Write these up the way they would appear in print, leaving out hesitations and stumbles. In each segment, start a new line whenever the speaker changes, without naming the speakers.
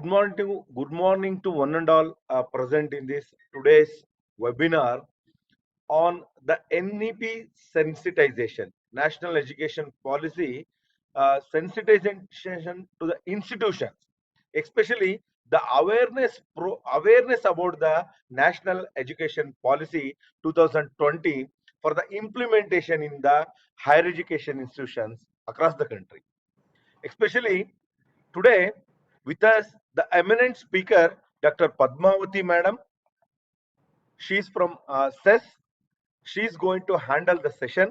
Good morning to one and all present in this today's webinar on the NEP sensitization, National Education Policy sensitization to the institutions, especially the awareness about the National Education Policy 2020 for the implementation in the higher education institutions across the country. Especially today, with us, the eminent speaker, Dr. Padmavati Madam. She is from CES. She is going to handle the session.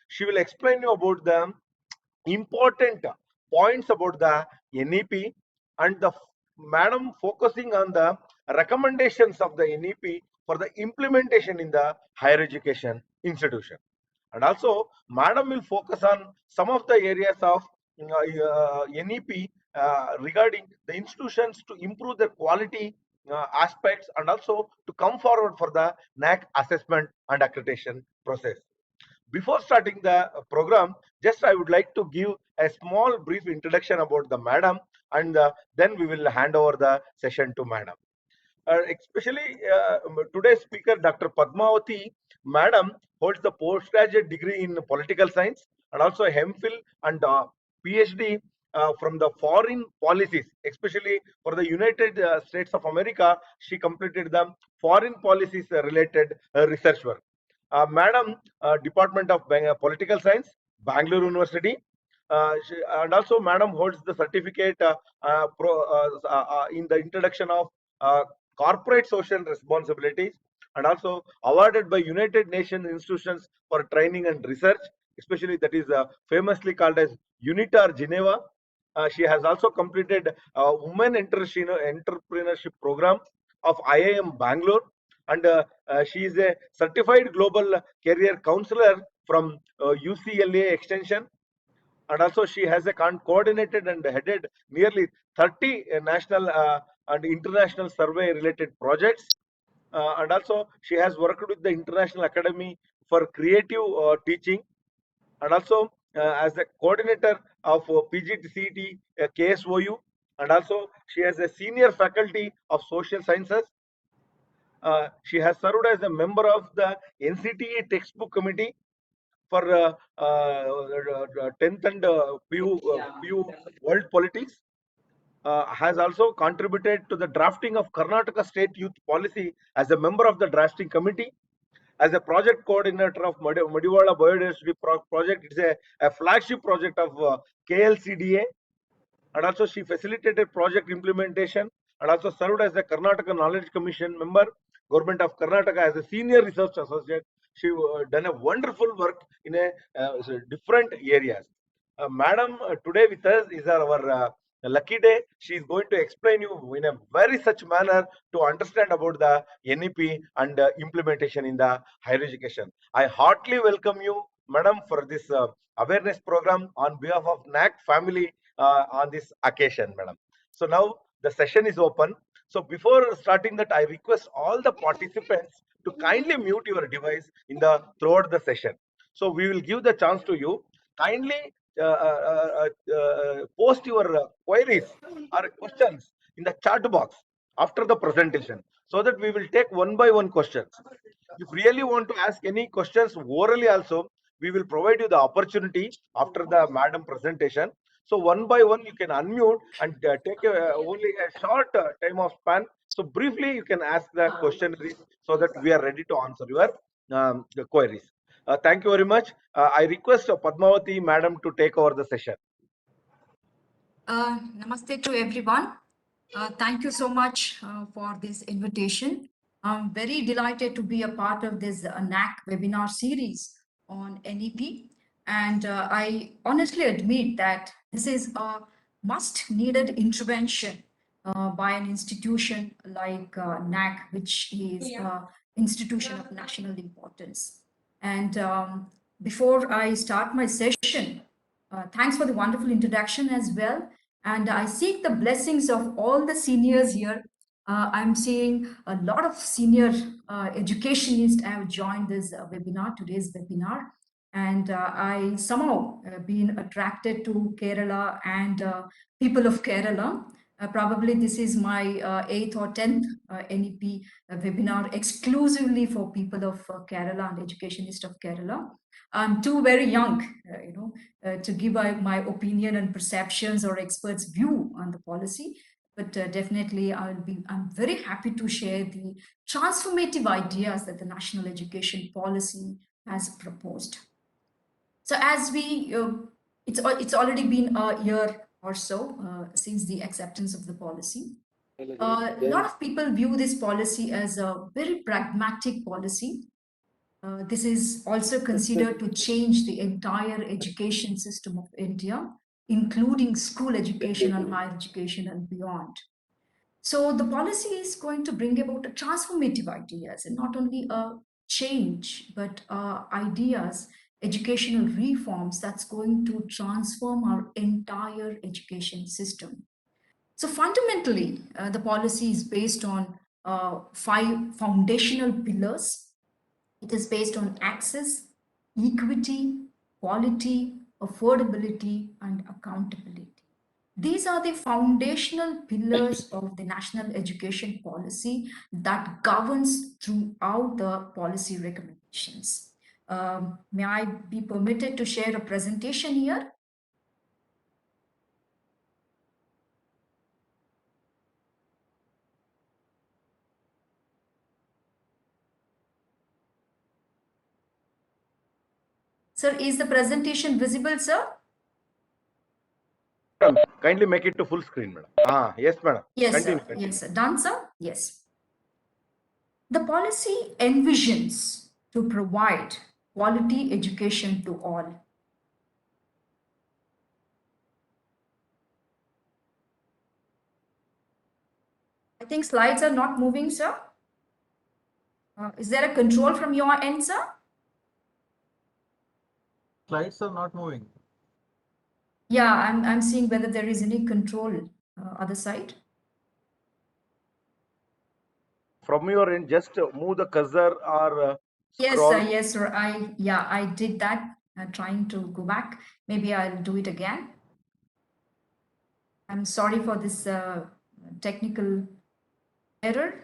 She will explain you about the important points about the NEP and the madam focusing on the recommendations of the NEP for the implementation in the higher education institution. And also, madam will focus on some of the areas of NEP regarding the institutions to improve their quality aspects and also to come forward for the NAAC assessment and accreditation process. Before starting the program, just I would like to give a small brief introduction about the madam, and then we will hand over the session to madam. Especially today's speaker, Dr. Padmavati Madam, holds the postgraduate degree in political science and also a MPhil and PhD from the foreign policies, especially for the United States of America. She completed the foreign policies related research work. Madam, Department of Political Science, Bangalore University. And also, Madam holds the certificate in the introduction of corporate social responsibilities and also awarded by United Nations institutions for training and research, especially that is famously called as UNITAR Geneva. She has also completed a women entrepreneurship program of IIM Bangalore, and she is a certified global career counselor from UCLA Extension, and also she has a coordinated and headed nearly 30 national and international survey related projects, and also she has worked with the International Academy for Creative Teaching, and also as a coordinator of PGCT KSOU, and also she has a senior faculty of social sciences. She has served as a member of the NCTA textbook committee for 10th and PU world politics. Has also contributed to the drafting of Karnataka State Youth Policy as a member of the drafting committee, as a project coordinator of Madiwala Biodiversity Project. It's a flagship project of KLCDA, and also she facilitated project implementation and also served as a Karnataka Knowledge Commission member, Government of Karnataka, as a senior research associate. She done a wonderful work in a different areas. Madam, today with us is our lucky day. She is going to explain you in a very such manner to understand about the NEP and implementation in the higher education. I heartily welcome you, madam, for this awareness program on behalf of NAAC family on this occasion, madam. So now the session is open. So before starting that, I request all the participants to kindly mute your device in the throughout the session. So we will give the chance to you. Kindly post your queries or questions in the chat box after the presentation, so that we will take one by one questions. If really want to ask any questions orally also, we will provide you the opportunity after the madam presentation. So one by one, you can unmute and take only a short time of span. So briefly, you can ask the question so that we are ready to answer your the queries. Thank you very much. I request Padmavati madam to take over the session.
Namaste to everyone. Thank you so much for this invitation. I'm very delighted to be a part of this NAAC webinar series on NEP. And I honestly admit that this is a must needed intervention by an institution like NAAC, which is an institution of national importance. And before I start my session, thanks for the wonderful introduction as well. And I seek the blessings of all the seniors here. I'm seeing a lot of senior educationists have joined this webinar, today's webinar. And I somehow been attracted to Kerala and people of Kerala. Probably this is my 8th or 10th NEP webinar exclusively for people of Kerala and educationist of Kerala. I'm too very young, to give my opinion and perceptions or experts' view on the policy. But definitely, I'm very happy to share the transformative ideas that the national education policy has proposed. So as it's already been a year or so since the acceptance of the policy. A lot of people view this policy as a very pragmatic policy. This is also considered to change the entire education system of India, including school education and higher education and beyond. So the policy is going to bring about a transformative ideas and not only a change, but ideas, educational reforms that's going to transform our entire education system. So fundamentally, the policy is based on 5 foundational pillars. It is based on access, equity, quality, affordability, and accountability. These are the foundational pillars of the national education policy that governs throughout the policy recommendations. May I be permitted to share a presentation here? Sir, is the presentation visible, sir?
Madam, kindly make it to full screen, madam. Yes, madam.
Yes,
Continue,
sir.
continue.
Yes, sir. Done, sir? Yes. The policy envisions to provide quality education to all. I think slides are not moving, sir. Is there a control from your end, sir?
Slides are not moving.
Yeah, I'm seeing whether there is any control other side.
From your end, just move the cursor or
Yes,
scroll.
sir. Yes, sir. I did that. I'm trying to go back. Maybe I'll do it again. I'm sorry for this technical error.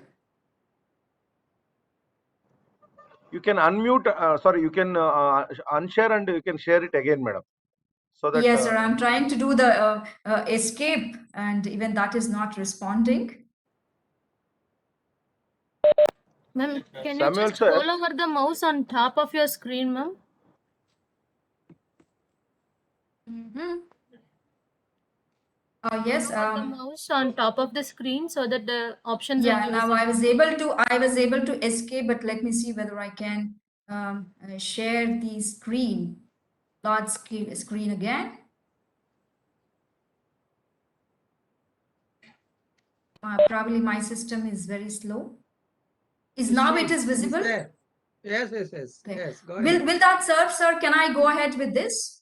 You can unmute. Sorry, you can unshare and you can share it again, madam. So that
Yes, sir. I'm trying to do the escape, and even that is not responding.
Ma'am, can you
Samuel
just
sir.
hold over the mouse on top of your screen, ma'am?
Yes.
The mouse on top of the screen so that the options will
Yeah.
be
Now
visible.
I was able to escape, but let me see whether I can share the screen, large screen again. Probably my system is very slow. Is now it is visible?
Yes.
Okay.
Yes. Go ahead.
Will that serve, sir? Can I go ahead with this?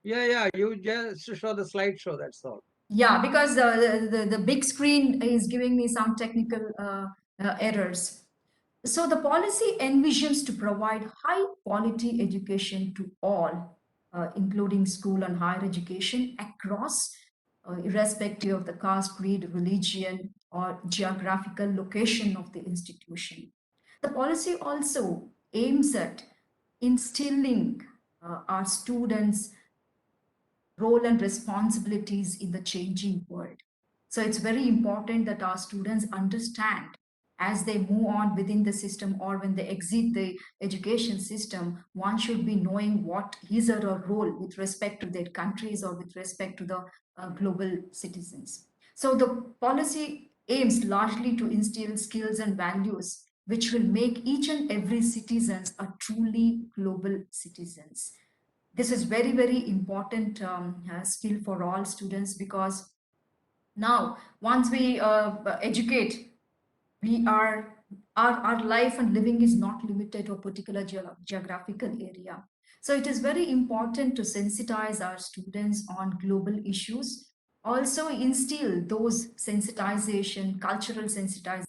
Yeah. You just show the slideshow. That's all.
Yeah, because the big screen is giving me some technical errors. So the policy envisions to provide high quality education to all, including school and higher education across, irrespective of the caste, creed, religion, or geographical location of the institution. The policy also aims at instilling our students' role and responsibilities in the changing world. So it's very important that our students understand as they move on within the system or when they exit the education system, one should be knowing what his or her role with respect to their countries or with respect to the global citizens. So the policy aims largely to instill skills and values which will make each and every citizens a truly global citizens. This is very, very important skill for all students, because now once we educate, we are our life and living is not limited to a particular geographical area. So it is very important to sensitize our students on global issues, also instill those sensitization, cultural sensitization,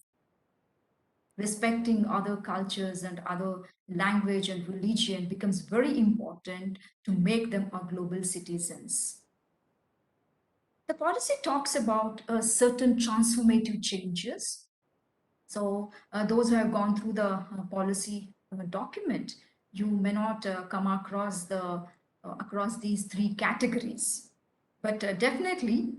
respecting other cultures and other language and religion becomes very important to make them our global citizens. The policy talks about certain transformative changes. So those who have gone through the policy document, you may not come across across these three categories. But definitely,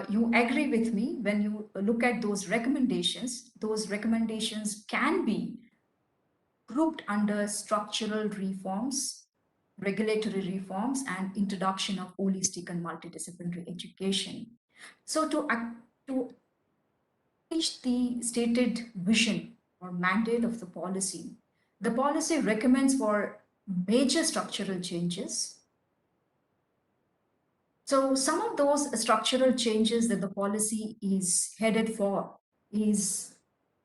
you agree with me when you look at those recommendations. Those recommendations can be grouped under structural reforms, regulatory reforms, and introduction of holistic and multidisciplinary education. So to reach the stated vision or mandate of the policy recommends for major structural changes. So some of those structural changes that the policy is headed for is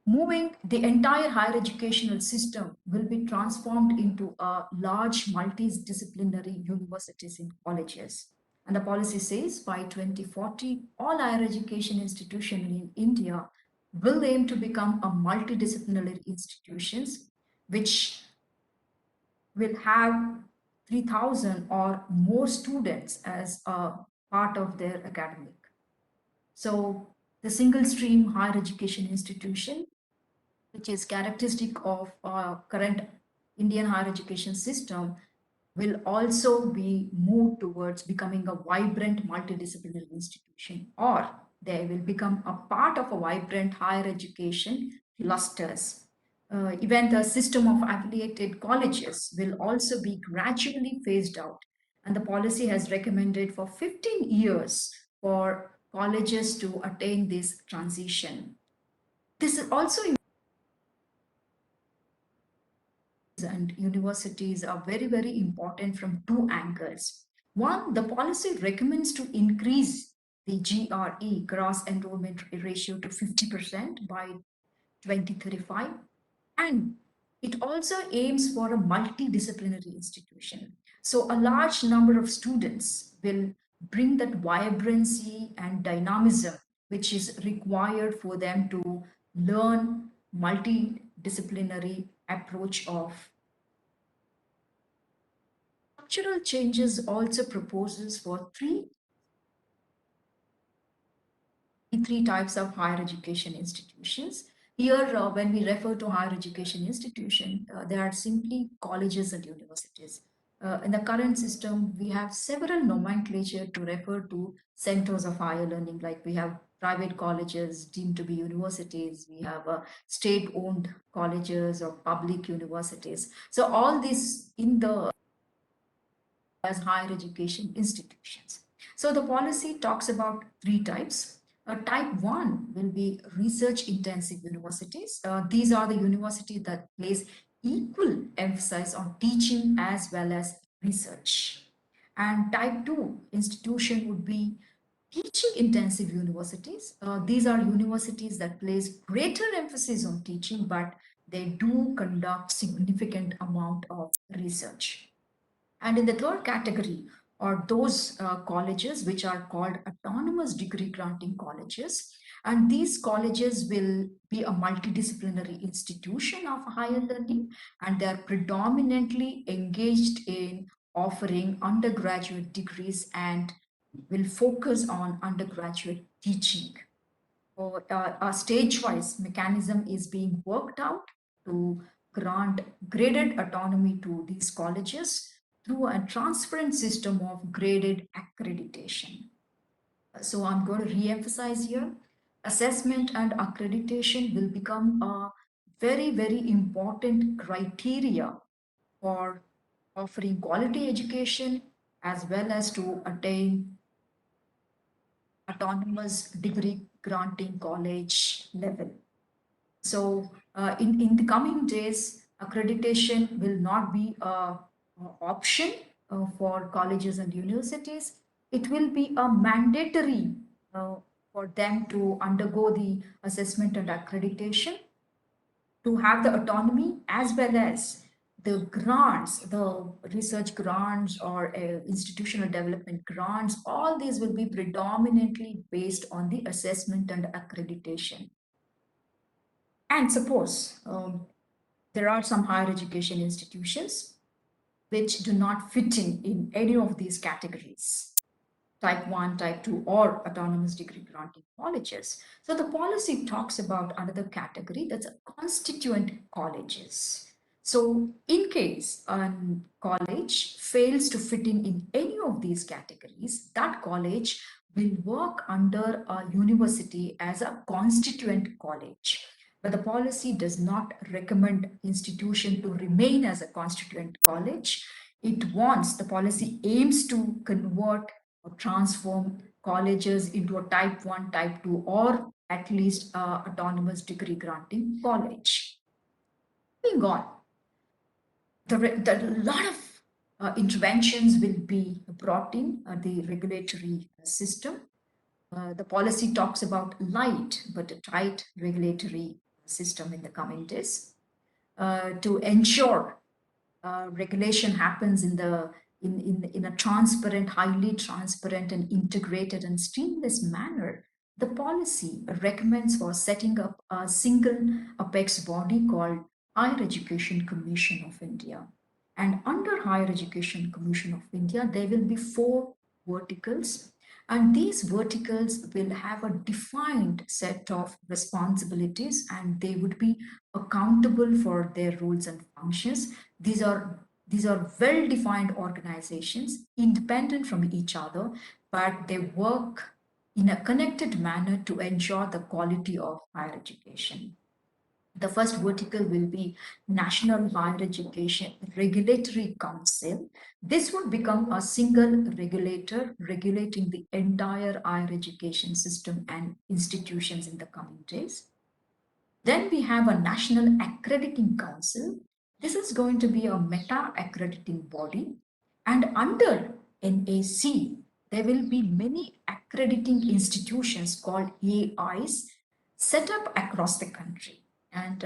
moving the entire higher educational system will be transformed into a large multidisciplinary universities and colleges. And the policy says by 2040, all higher education institutions in India will aim to become a multidisciplinary institutions, which will have 3,000 or more students as a part of their academic. So the single stream higher education institution, which is characteristic of current Indian higher education system, will also be moved towards becoming a vibrant multidisciplinary institution, or they will become a part of a vibrant higher education clusters. Even the system of affiliated colleges will also be gradually phased out, and the policy has recommended for 15 years for colleges to attain this transition. This is also and universities are very, very important from two angles. One, the policy recommends to increase the GRE, gross enrollment ratio, to 50% by 2035. And it also aims for a multidisciplinary institution. So a large number of students will bring that vibrancy and dynamism which is required for them to learn multidisciplinary approach of. Structural changes also proposes for three types of higher education institutions. Here, when we refer to higher education institution, they are simply colleges and universities. In the current system, we have several nomenclature to refer to centers of higher learning, like we have private colleges deemed to be universities, we have state-owned colleges or public universities. So all this in the as higher education institutions. So the policy talks about three types. Type 1 will be research intensive universities. These are the universities that place equal emphasis on teaching as well as research. And type 2 institution would be teaching intensive universities. These are universities that place greater emphasis on teaching, but they do conduct significant amount of research. And in the third category are those colleges which are called autonomous degree granting colleges. And these colleges will be a multidisciplinary institution of higher learning, and they are predominantly engaged in offering undergraduate degrees and will focus on undergraduate teaching. Or a stage-wise mechanism is being worked out to grant graded autonomy to these colleges through a transparent system of graded accreditation. So I'm going to re-emphasize here, assessment and accreditation will become a very, very important criteria for offering quality education as well as to attain autonomous degree granting college level. So in the coming days, accreditation will not be a option for colleges and universities. It will be a mandatory uh, for them to undergo the assessment and accreditation to have the autonomy as well as the grants, the research grants or institutional development grants, all these will be predominantly based on the assessment and accreditation. And suppose there are some higher education institutions which do not fit in any of these categories. type 1, type 2, or autonomous degree granting colleges. So the policy talks about another category, that's constituent colleges. So in case a college fails to fit in any of these categories, that college will work under a university as a constituent college. But the policy does not recommend institution to remain as a constituent college. The policy aims to convert or transform colleges into a type 1, type 2, or at least autonomous degree granting college. Moving on, a lot of interventions will be brought in the regulatory system. The policy talks about light but a tight regulatory system in the coming days to ensure regulation happens in a transparent, highly transparent and integrated and seamless manner. The policy recommends for setting up a single apex body called Higher Education Commission of India. And under Higher Education Commission of India, there will be 4 verticals, and these verticals will have a defined set of responsibilities and they would be accountable for their roles and functions. These are well-defined organizations, independent from each other, but they work in a connected manner to ensure the quality of higher education. The first vertical will be National Higher Education Regulatory Council. This would become a single regulator regulating the entire higher education system and institutions in the coming days. Then we have a National Accrediting Council. This is going to be a meta accrediting body. And under NAC, there will be many accrediting institutions called AIs set up across the country. And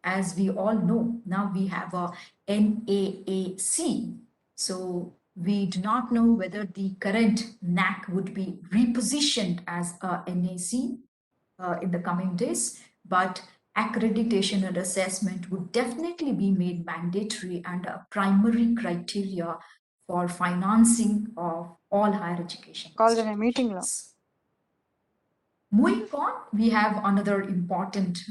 as we all know, now we have a NAAC. So we do not know whether the current NAC would be repositioned as a NAC in the coming days, but accreditation and assessment would definitely be made mandatory and a primary criteria for financing of all higher education.
Called in a meeting now.
Moving on, we have another important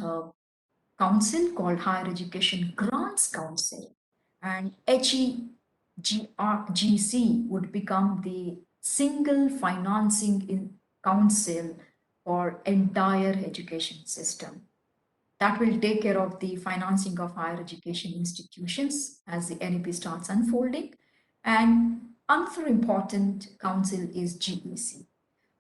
council called Higher Education Grants Council, and HEGC would become the single financing council for entire education system. That will take care of the financing of higher education institutions as the NEP starts unfolding. And another important council is GEC.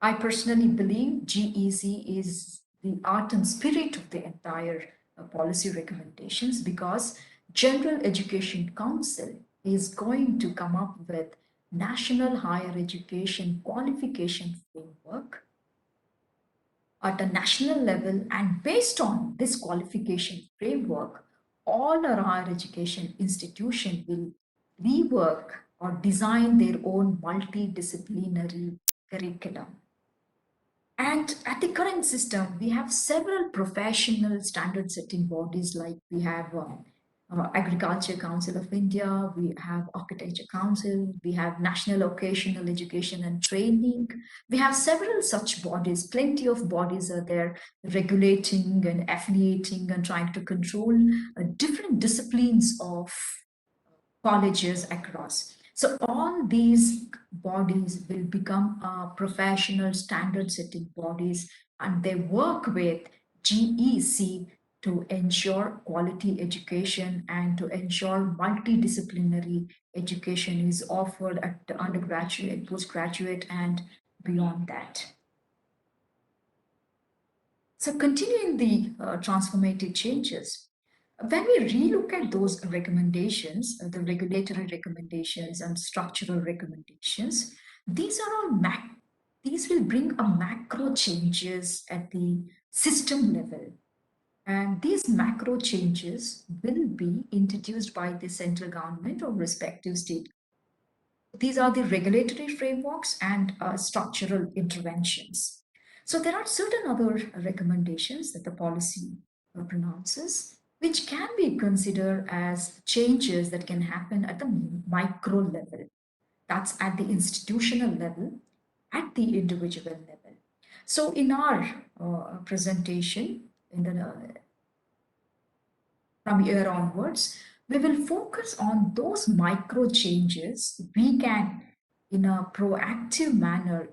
I personally believe GEC is the art and spirit of the entire policy recommendations, because General Education Council is going to come up with National Higher Education Qualification Framework at a national level, and based on this qualification framework, all our higher education institution will rework or design their own multidisciplinary curriculum. And at the current system, we have several professional standard setting bodies, like we have Agriculture Council of India, we have Architecture Council, we have National Vocational Education and Training. We have several such bodies, plenty of bodies are there regulating and affiliating and trying to control different disciplines of colleges across. So all these bodies will become professional standard setting bodies, and they work with GEC to ensure quality education and to ensure multidisciplinary education is offered at the undergraduate, postgraduate, and beyond that. So continuing the transformative changes, when we relook at those recommendations, the regulatory recommendations and structural recommendations, these are all these will bring a macro changes at the system level. And these macro changes will be introduced by the central government or respective state. These are the regulatory frameworks and structural interventions. So there are certain other recommendations that the policy pronounces, which can be considered as changes that can happen at the micro level. That's at the institutional level. at the individual level. So in our presentation, from here onwards, we will focus on those micro changes we can, in a proactive manner,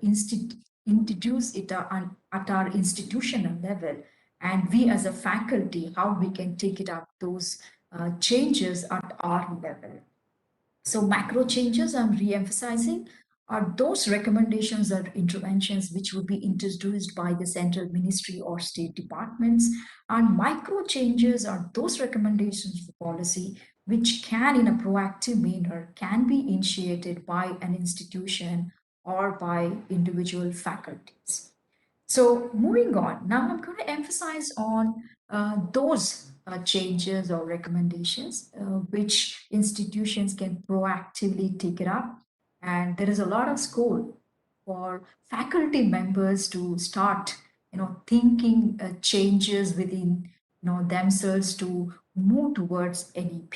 introduce it at our institutional level, and we as a faculty, how we can take it up those changes at our level. So macro changes I'm re-emphasizing are those recommendations or interventions which would be introduced by the central ministry or state departments. And micro changes are those recommendations for policy which can, in a proactive manner, can be initiated by an institution or by individual faculties. So moving on, now I'm going to emphasize on those changes or recommendations which institutions can proactively take it up. And there is a lot of scope for faculty members to start, thinking changes within, themselves to move towards NEP.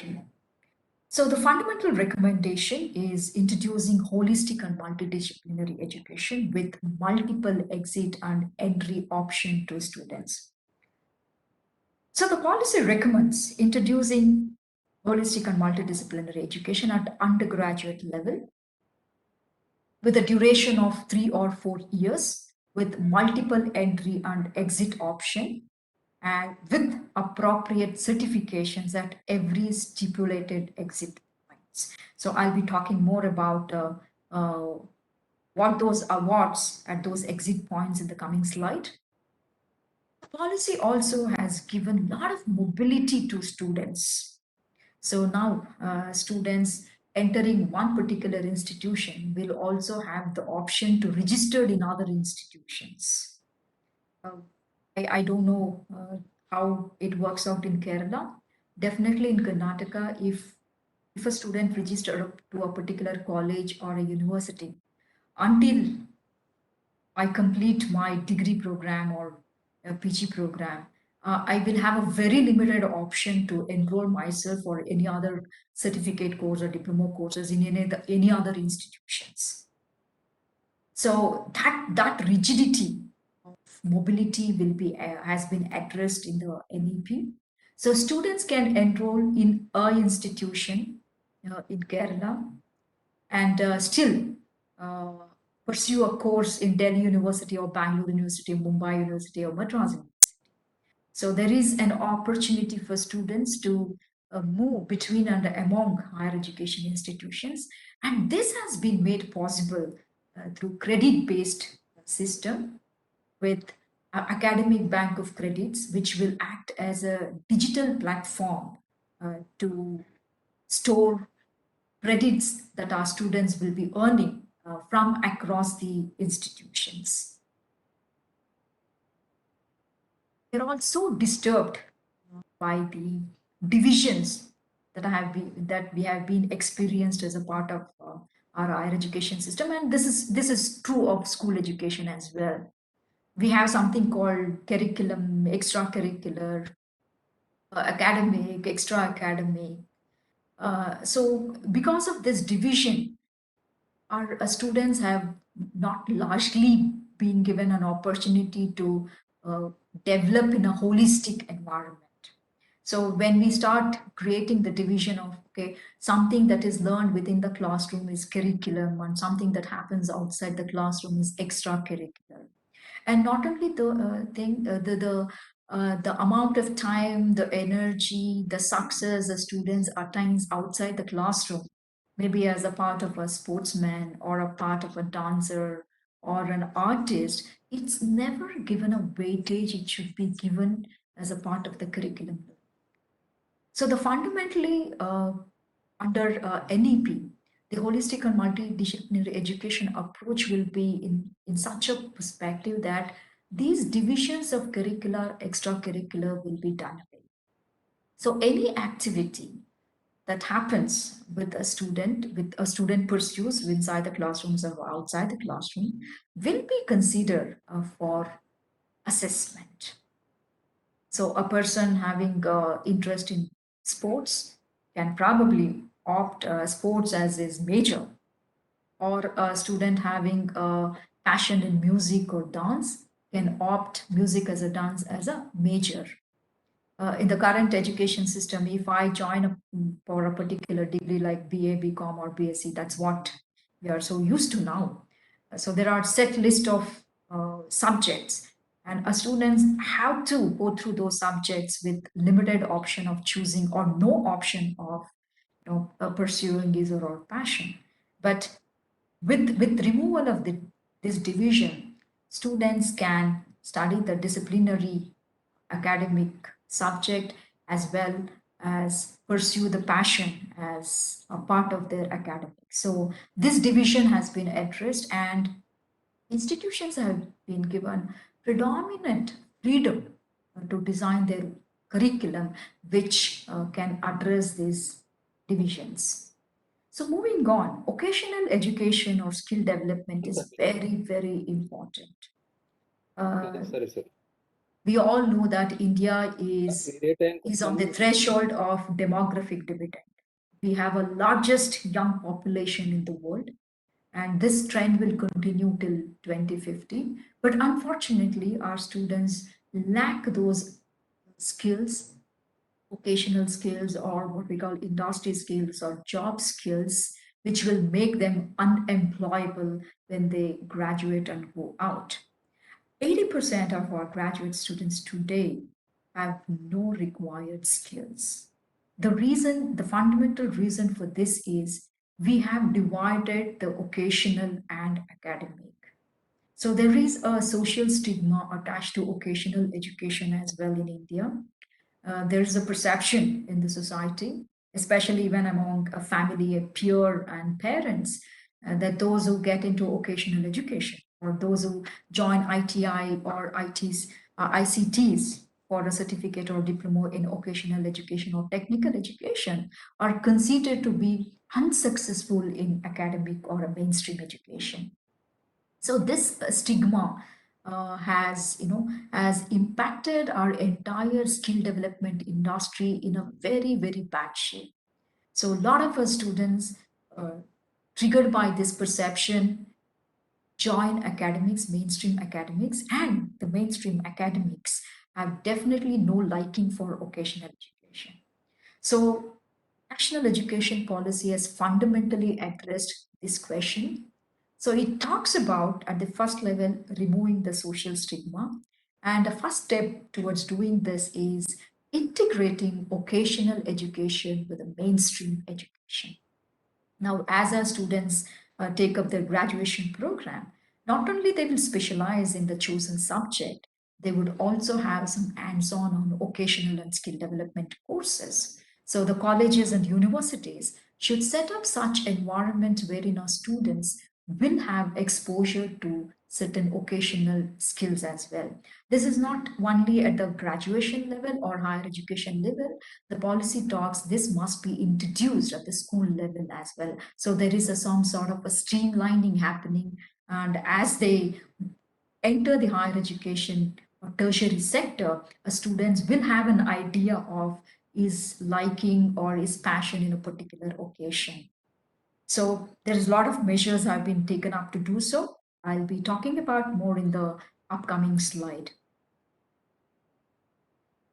So the fundamental recommendation is introducing holistic and multidisciplinary education with multiple exit and entry option to students. So the policy recommends introducing holistic and multidisciplinary education at undergraduate level with a duration of 3 or 4 years with multiple entry and exit option and with appropriate certifications at every stipulated exit points. So I'll be talking more about what those awards at those exit points in the coming slide. Policy also has given a lot of mobility to students. So now students entering one particular institution will also have the option to register in other institutions. I don't know how it works out in Kerala. Definitely in Karnataka, if a student registered to a particular college or a university, until I complete my degree program or a PG program, I will have a very limited option to enroll myself or any other certificate course or diploma courses in any other institutions. So that rigidity of mobility will be has been addressed in the NEP. So students can enroll in a institution in Kerala and still uh, pursue a course in Delhi University or Bangalore University or Mumbai University or Madras University. So there is an opportunity for students to move between and among higher education institutions. And this has been made possible through credit-based system with academic bank of credits, which will act as a digital platform to store credits that our students will be earning from across the institutions. They're also disturbed by the divisions that we have been experienced as a part of our higher education system, and this is true of school education as well. We have something called curriculum, extracurricular, academic, extra academic. So because of this division, our students have not largely been given an opportunity to uh, develop in a holistic environment. So when we start creating the division of, okay, something that is learned within the classroom is curriculum and something that happens outside the classroom is extracurricular. And not only the the amount of time, the energy, the success the students attains outside the classroom, maybe as a part of a sportsman or a part of a dancer or an artist, it's never given a weightage. It should be given as a part of the curriculum. So the fundamentally under NEP, the holistic and multidisciplinary education approach will be in such a perspective that these divisions of curricular, extracurricular will be done away. So any activity that happens with a student pursues inside the classrooms or outside the classroom, will be considered for assessment. So a person having interest in sports can probably opt sports as his major, or a student having passion in music or dance can opt music as a dance as a major. In the current education system, if I join for a particular degree like BA, BCom, or BSc, that's what we are so used to now. So there are set list of subjects, and students have to go through those subjects with limited option of choosing or no option of pursuing his or her passion. But with removal of this division, students can study the disciplinary academic subject as well as pursue the passion as a part of their academics. So this division has been addressed, and institutions have been given predominant freedom to design their curriculum which can address these divisions. So moving on, vocational education or skill development is very, very important.
Sorry, sorry.
We all know that India is on the threshold of demographic dividend. We have a largest young population in the world, and this trend will continue till 2050. But unfortunately, our students lack those skills, vocational skills, or what we call industry skills or job skills, which will make them unemployable when they graduate and go out. 80% of our graduate students today have no required skills. The fundamental reason for this is we have divided the vocational and academic. So there is a social stigma attached to vocational education as well in India. There is a perception in the society, especially even among a family, a peer, and parents, that those who get into vocational education or those who join ITI or ICTs for a certificate or diploma in vocational education or technical education are considered to be unsuccessful in academic or a mainstream education. So this stigma has impacted our entire skill development industry in a very, very bad shape. So a lot of our students, triggered by this perception, join academics, mainstream academics, and the mainstream academics have definitely no liking for vocational education. So national education policy has fundamentally addressed this question. So it talks about, at the first level, removing the social stigma. And the first step towards doing this is integrating vocational education with a mainstream education. Now, as our students take up their graduation program, not only they will specialize in the chosen subject, they would also have some hands-on on vocational and skill development courses. So the colleges and universities should set up such environment wherein our students will have exposure to certain vocational skills as well. This is not only at the graduation level or higher education level. The policy talks this must be introduced at the school level as well. So there is some sort of a streamlining happening, and as they enter the higher education or tertiary sector, students will have an idea of is liking or is passion in a particular occasion. So there's a lot of measures have been taken up to do so. I'll be talking about more in the upcoming slide.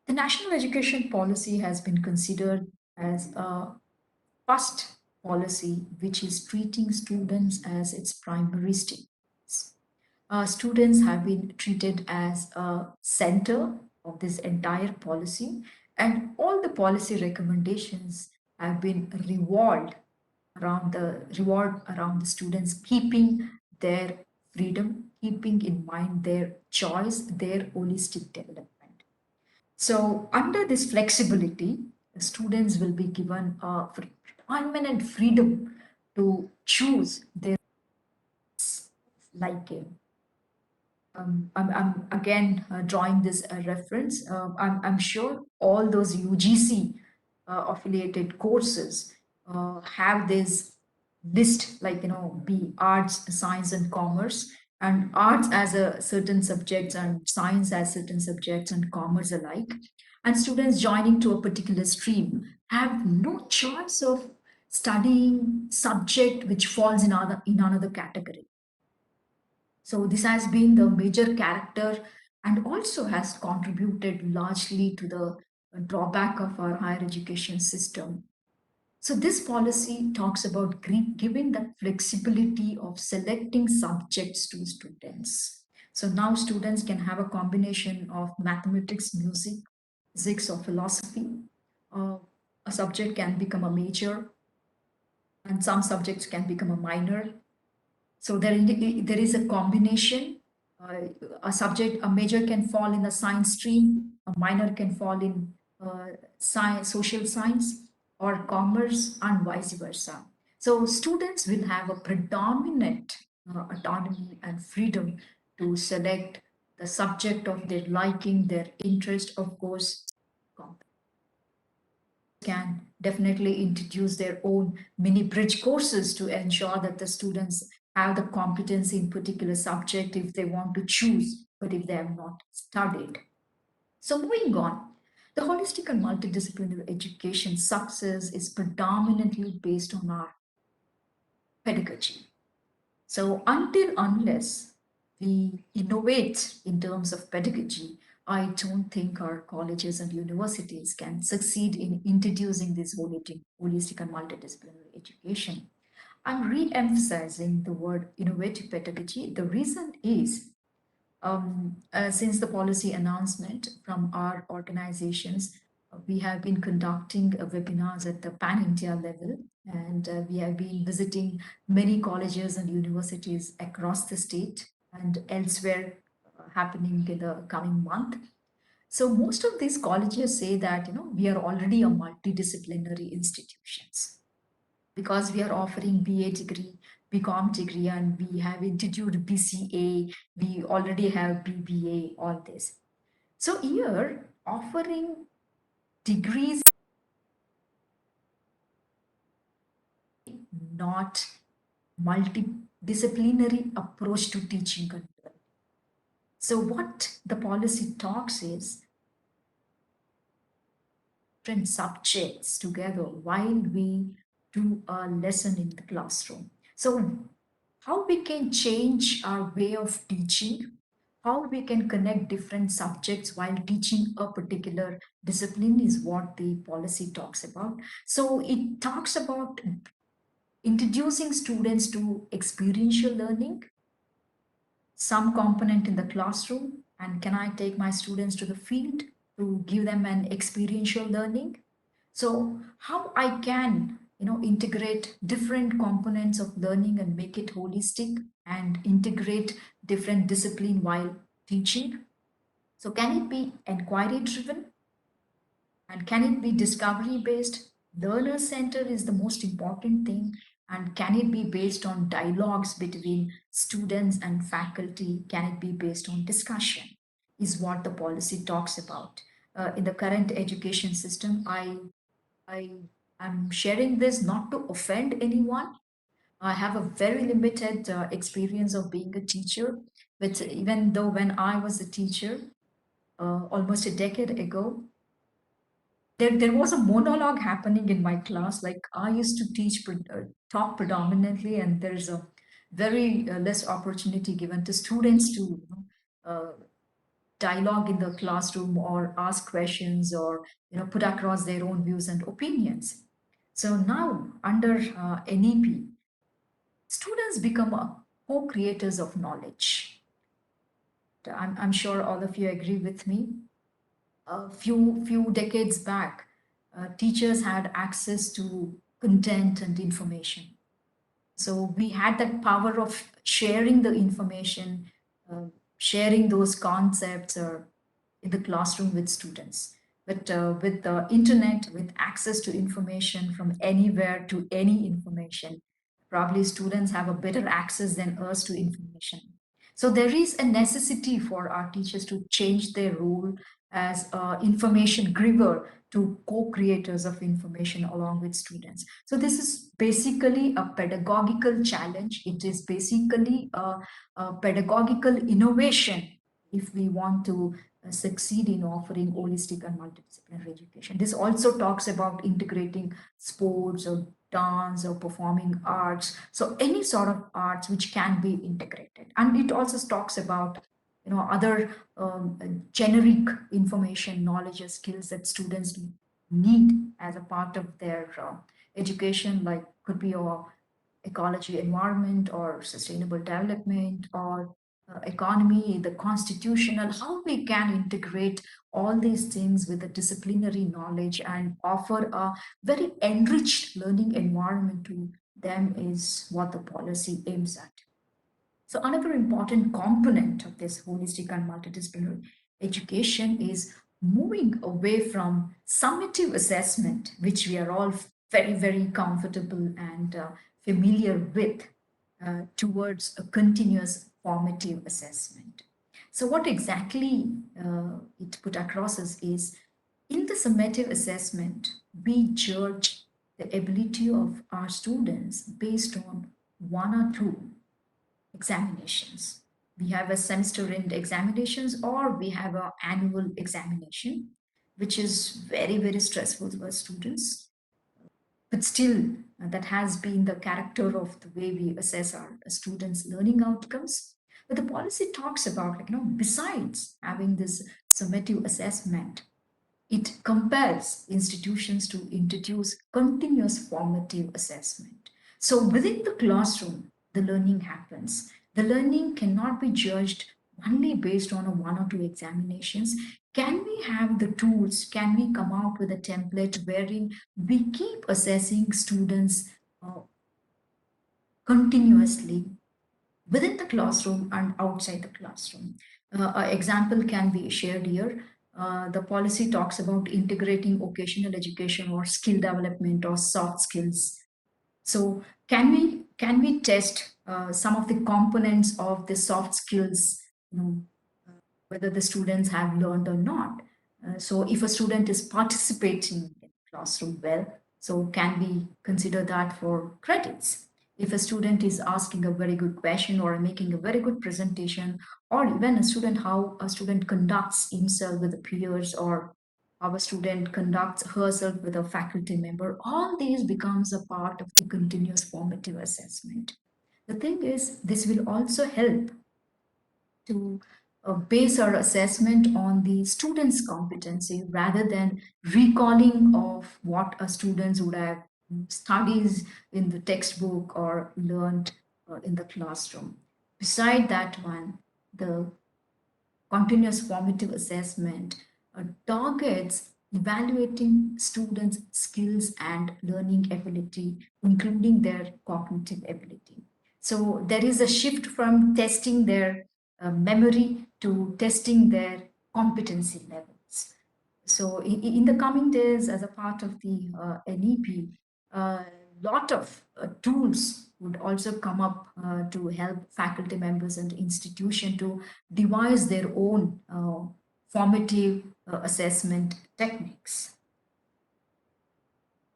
The national education policy has been considered as a first policy which is treating students as its primary stakeholders. Students have been treated as a center of this entire policy, and all the policy recommendations have been revolved around the students keeping their freedom, keeping in mind their choice, their holistic development. So under this flexibility, the students will be given a permanent freedom to choose their liking. I'm again drawing this reference. I'm sure all those UGC affiliated courses have this list, like, be arts, science, and commerce, and arts as a certain subjects and science as certain subjects and commerce alike. And students joining to a particular stream have no choice of studying subject which falls in another category. So this has been the major character and also has contributed largely to the drawback of our higher education system. So this policy talks about giving that flexibility of selecting subjects to students. So now students can have a combination of mathematics, music, physics, or philosophy. Uh, a subject can become a major, and some subjects can become a minor. So there is a combination. Uh, a major can fall in the science stream, a minor can fall in science, social science, or commerce, and vice versa. So students will have a predominant autonomy and freedom to select the subject of their liking, their interest, of course, can definitely introduce their own mini bridge courses to ensure that the students have the competency in particular subject if they want to choose, but if they have not studied. So moving on, the holistic and multidisciplinary education success is predominantly based on our pedagogy. So unless we innovate in terms of pedagogy, I don't think our colleges and universities can succeed in introducing this holistic and multidisciplinary education. I'm re-emphasizing the word innovative pedagogy. The reason is since the policy announcement from our organizations, we have been conducting webinars at the pan-India level, and we have been visiting many colleges and universities across the state and elsewhere happening in the coming month. So most of these colleges say that, we are already a multidisciplinary institutions because we are offering BA degree, BCom degree, and we have introduced BCA, we already have BBA, all this. So here, offering degrees not multidisciplinary approach to teaching and learning. So what the policy talks is different subjects together while we do a lesson in the classroom. So how we can change our way of teaching, how we can connect different subjects while teaching a particular discipline is what the policy talks about. So it talks about introducing students to experiential learning, some component in the classroom, and can I take my students to the field to give them an experiential learning? So how I can integrate different components of learning and make it holistic and integrate different discipline while teaching. So can it be inquiry driven and can it be discovery based? Learner center is the most important thing. And can it be based on dialogues between students and faculty? Can it be based on discussion? Is what the policy talks about. In the current education system, I am sharing this not to offend anyone. I have a very limited experience of being a teacher, but even though when I was a teacher almost a decade ago, there was a monologue happening in my class. Like I used to talk predominantly, and there's a very less opportunity given to students to uh, dialogue in the classroom or ask questions or put across their own views and opinions. So now under NEP, students become co-creators of knowledge. I'm sure all of you agree with me. A few decades back, teachers had access to content and information. So we had that power of sharing the information, sharing those concepts in the classroom with students. But with the internet, with access to information from anywhere to any information, probably students have a better access than us to information. So there is a necessity for our teachers to change their role as information giver to co-creators of information along with students. So this is basically a pedagogical challenge. It is basically a pedagogical innovation if we want to succeed in offering holistic and multidisciplinary education. This also talks about integrating sports or dance or performing arts, so any sort of arts which can be integrated. And it also talks about other generic information, knowledge, or skills that students need as a part of their education, like could be a ecology, environment, or sustainable development, or economy, the constitutional, how we can integrate all these things with the disciplinary knowledge and offer a very enriched learning environment to them is what the policy aims at. So another important component of this holistic and multidisciplinary education is moving away from summative assessment, which we are all very, very comfortable and familiar with, towards a continuous formative assessment. So what exactly it put across is in the summative assessment, we judge the ability of our students based on one or two examinations. We have a semester end examinations or we have an annual examination, which is very, very stressful for students. But still, that has been the character of the way we assess our students' learning outcomes. But the policy talks about, besides having this summative assessment, it compels institutions to introduce continuous formative assessment. So within the classroom, the learning happens. The learning cannot be judged only based on a one or two examinations. Can we have the tools? Can we come out with a template wherein we keep assessing students continuously within the classroom and outside the classroom? An example can be shared here. The policy talks about integrating vocational education or skill development or soft skills. So can we test some of the components of the soft skills, whether the students have learned or not? So if a student is participating in classroom well, so can we consider that for credits? If a student is asking a very good question or making a very good presentation, or even how a student conducts himself with the peers, or how a student conducts herself with a faculty member, all these becomes a part of the continuous formative assessment. The thing is, this will also help to base our assessment on the student's competency rather than recalling of what a student would have studies in the textbook or learned in the classroom. Beside that one, the continuous formative assessment targets evaluating students' skills and learning ability, including their cognitive ability. So there is a shift from testing their memory to testing their competency levels. So in the coming days, as a part of the NEP, a lot of tools would also come up to help faculty members and institution to devise their own formative assessment techniques.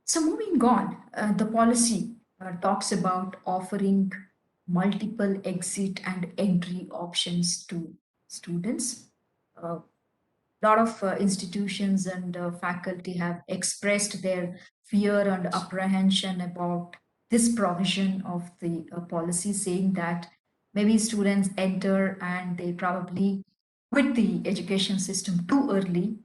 So moving on, the policy talks about offering multiple exit and entry options to students. A lot of institutions and faculty have expressed their fear and apprehension about this provision of the policy, saying that maybe students enter and they probably quit the education system too early.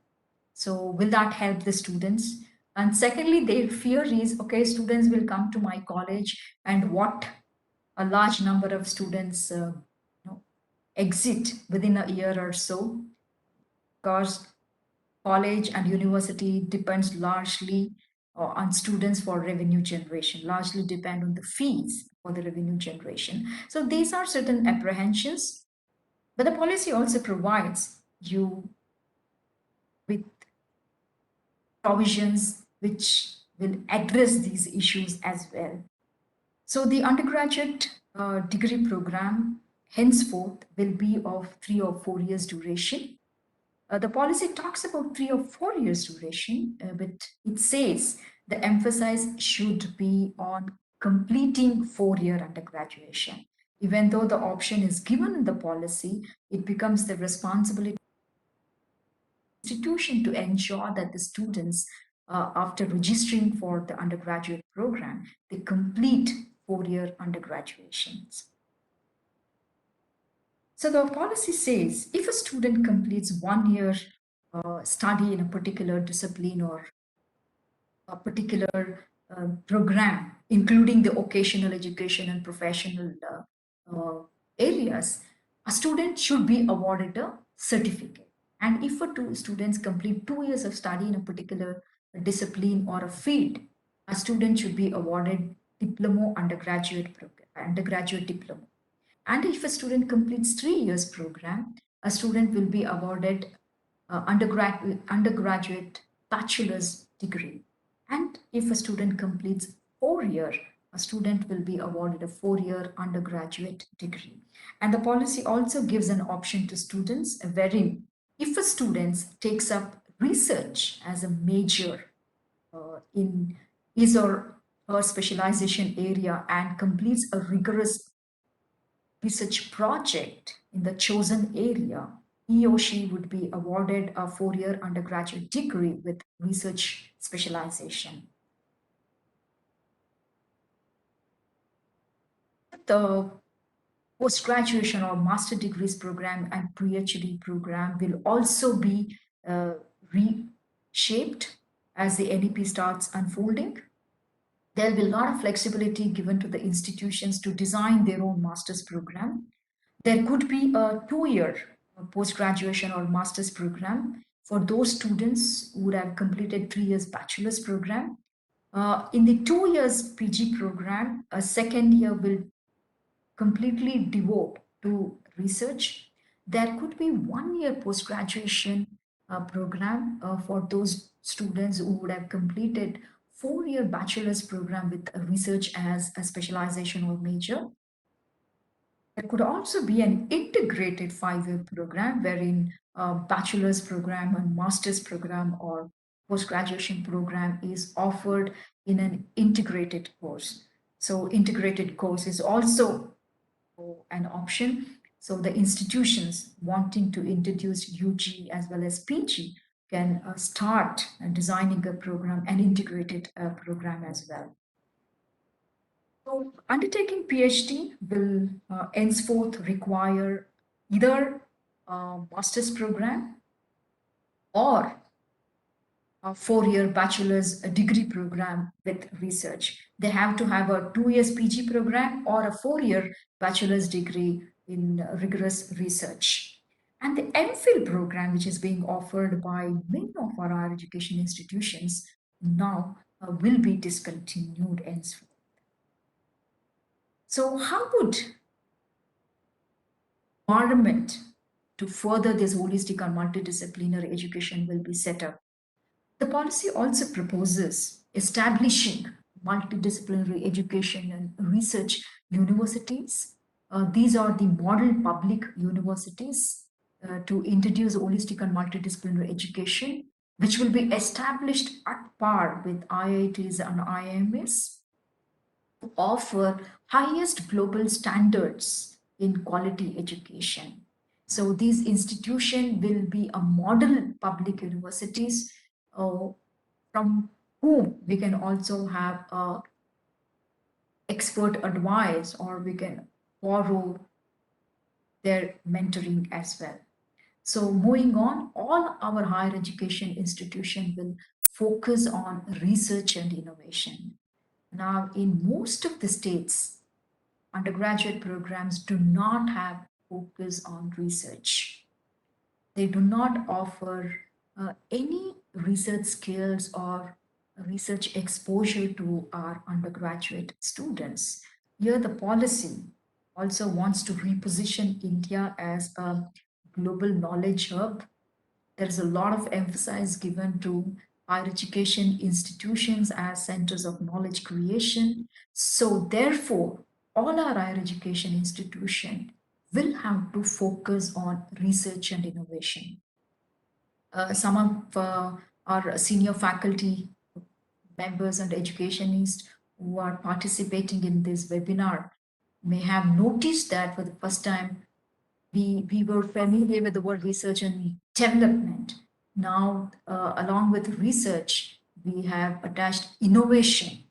So, will that help the students? And secondly, their fear is okay, students will come to my college, and what a large number of students exit within a year or so, because college and university depends largely on students for revenue generation, largely depend on the fees for the revenue generation. So these are certain apprehensions, but the policy also provides you with provisions which will address these issues as well. So the undergraduate degree program henceforth will be of 3 or 4 years duration. The policy talks about 3 or 4 years duration, but it says the emphasis should be on completing 4 year undergraduation. Even though the option is given in the policy, it becomes the responsibility institution to ensure that the students, after registering for the undergraduate program, they complete 4-year undergraduations. So the policy says if a student completes 1 year study in a particular discipline or a particular program, including the vocational education and professional areas, a student should be awarded a certificate. And if two students complete 2 years of study in a particular discipline or a field, a student should be awarded diploma undergraduate diploma. And if a student completes 3 years program, a student will be awarded undergraduate bachelor's degree. And if a student completes 4 year, a student will be awarded a 4-year undergraduate degree. And the policy also gives an option to students wherein if a student takes up research as a major in his or her specialization area and completes a rigorous research project in the chosen area, he or she would be awarded a 4-year undergraduate degree with research specialization. The post-graduation or master degrees program and PhD program will also be reshaped as the NEP starts unfolding. There will be a lot of flexibility given to the institutions to design their own master's program. There could be a 2-year post-graduation or master's program for those students who would have completed 3 years bachelor's program. In the 2 years PG program, a second year will completely devote to research. There could be 1-year post-graduation program for those students who would have completed 4-year bachelor's program with research as a specialization or major. There could also be an integrated 5-year program wherein a bachelor's program and master's program or post-graduation program is offered in an integrated course. So integrated course is also an option. So the institutions wanting to introduce UG as well as PG can start designing a program, an integrated program as well. So undertaking PhD will henceforth require either a master's program or a 4-year bachelor's degree program with research. They have to have a 2 years PG program or a 4-year bachelor's degree in rigorous research. And the MPhil program, which is being offered by many of our higher education institutions, now will be discontinued henceforth. So how would environment to further this holistic and multidisciplinary education will be set up? The policy also proposes establishing multidisciplinary education and research universities. These are the model public universities to introduce holistic and multidisciplinary education, which will be established at par with IITs and IIMs to offer highest global standards in quality education. So these institutions will be a model public universities from whom we can also have expert advice or we can borrow their mentoring as well. So moving on, all our higher education institutions will focus on research and innovation. Now, in most of the states, undergraduate programs do not have focus on research. They do not offer any research skills or research exposure to our undergraduate students. Here, the policy also wants to reposition India as a global knowledge hub. There is a lot of emphasis given to higher education institutions as centers of knowledge creation. So, therefore, all our higher education institutions will have to focus on research and innovation. Some of our senior faculty members and educationists who are participating in this webinar may have noticed that for the first time we were familiar with the word research and development. Now, along with research, we have attached innovation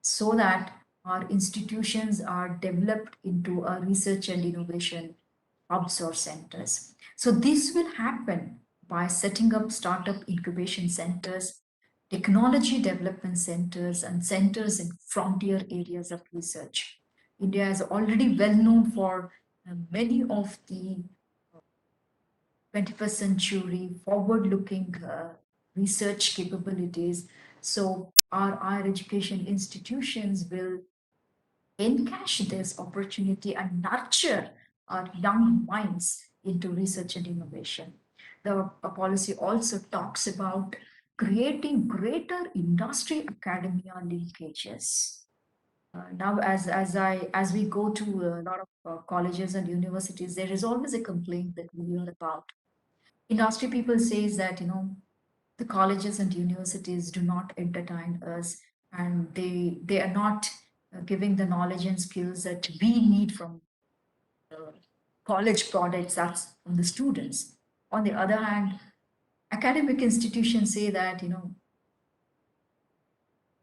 so that our institutions are developed into a research and innovation hubs or centers. So this will happen by setting up startup incubation centers, technology development centers, and centers in frontier areas of research. India is already well known for many of the 21st century forward-looking research capabilities. So our higher education institutions will encash this opportunity and nurture our young minds into research and innovation. The policy also talks about creating greater industry academia linkages. Now, as we go to a lot of colleges and universities, there is always a complaint that we hear about. Industry people says that the colleges and universities do not entertain us, and they are not giving the knowledge and skills that we need from the college products, that's from the students. On the other hand, academic institutions say that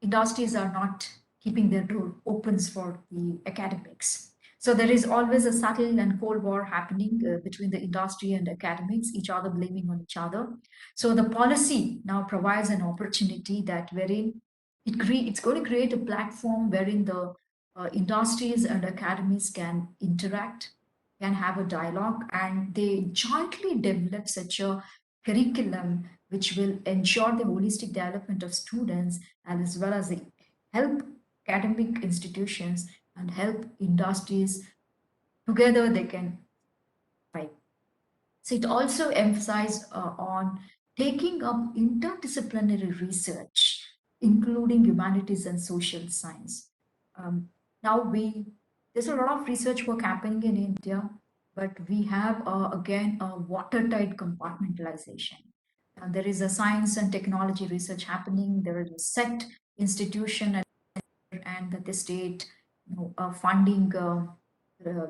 industries are not keeping their door opens for the academics. So there is always a subtle and cold war happening between the industry and academics, each other blaming on each other. So the policy now provides an opportunity that wherein it's going to create a platform wherein the industries and academies can interact, can have a dialogue, and they jointly develop such a curriculum which will ensure the holistic development of students and as well as help academic institutions and help industries together they can fight. So it also emphasized on taking up interdisciplinary research, including humanities and social science. Now there's a lot of research work happening in India, but we have again a watertight compartmentalization. There is a science and technology research happening. There is a set institution and that the state funding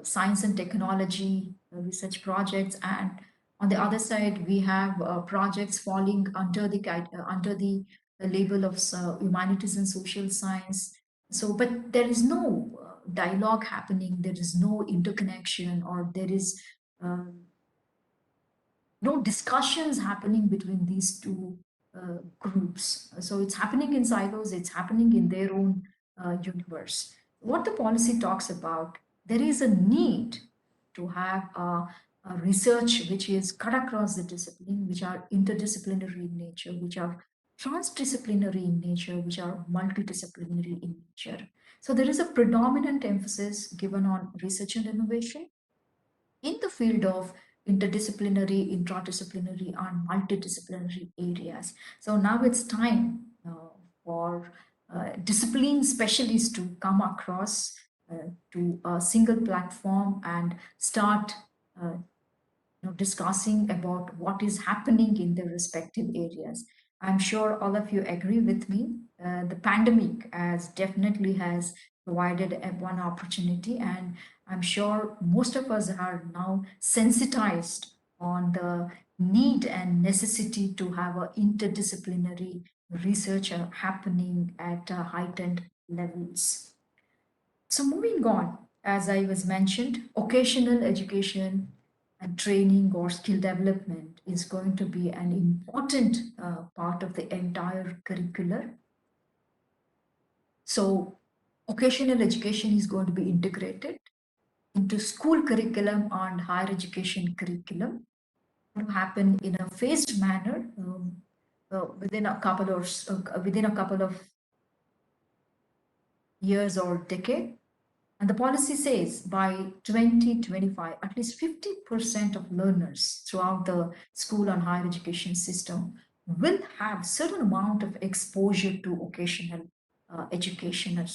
science and technology research projects, and on the other side we have projects falling under the label of humanities and social science. So but there is no dialogue happening, there is no interconnection, or there is um, no discussions happening between these two groups. So it's happening in silos, it's happening in their own universe. What the policy talks about, there is a need to have a research which is cut across the discipline, which are interdisciplinary in nature, which are transdisciplinary in nature, which are multidisciplinary in nature. So there is a predominant emphasis given on research and innovation in the field of interdisciplinary, intradisciplinary, and multidisciplinary areas. So now it's time for discipline specialists to come across to a single platform and start discussing about what is happening in their respective areas. I'm sure all of you agree with me. The pandemic has provided one opportunity, and I'm sure most of us are now sensitized on the need and necessity to have a interdisciplinary research happening at heightened levels. So moving on, as I was mentioned, occasional education and training or skill development is going to be an important part of the entire curricular. So occasional education is going to be integrated into school curriculum and higher education curriculum. It will happen in a phased manner within a couple of years or decade. And the policy says by 2025, at least 50% of learners throughout the school and higher education system will have certain amount of exposure to occasional education.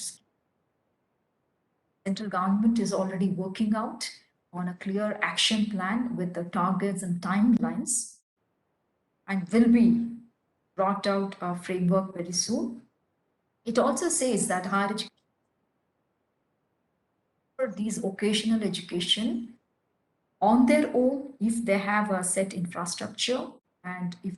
Central government is already working out on a clear action plan with the targets and timelines, and will be brought out a framework very soon. It also says that higher education, these occasional education on their own if they have a set infrastructure and if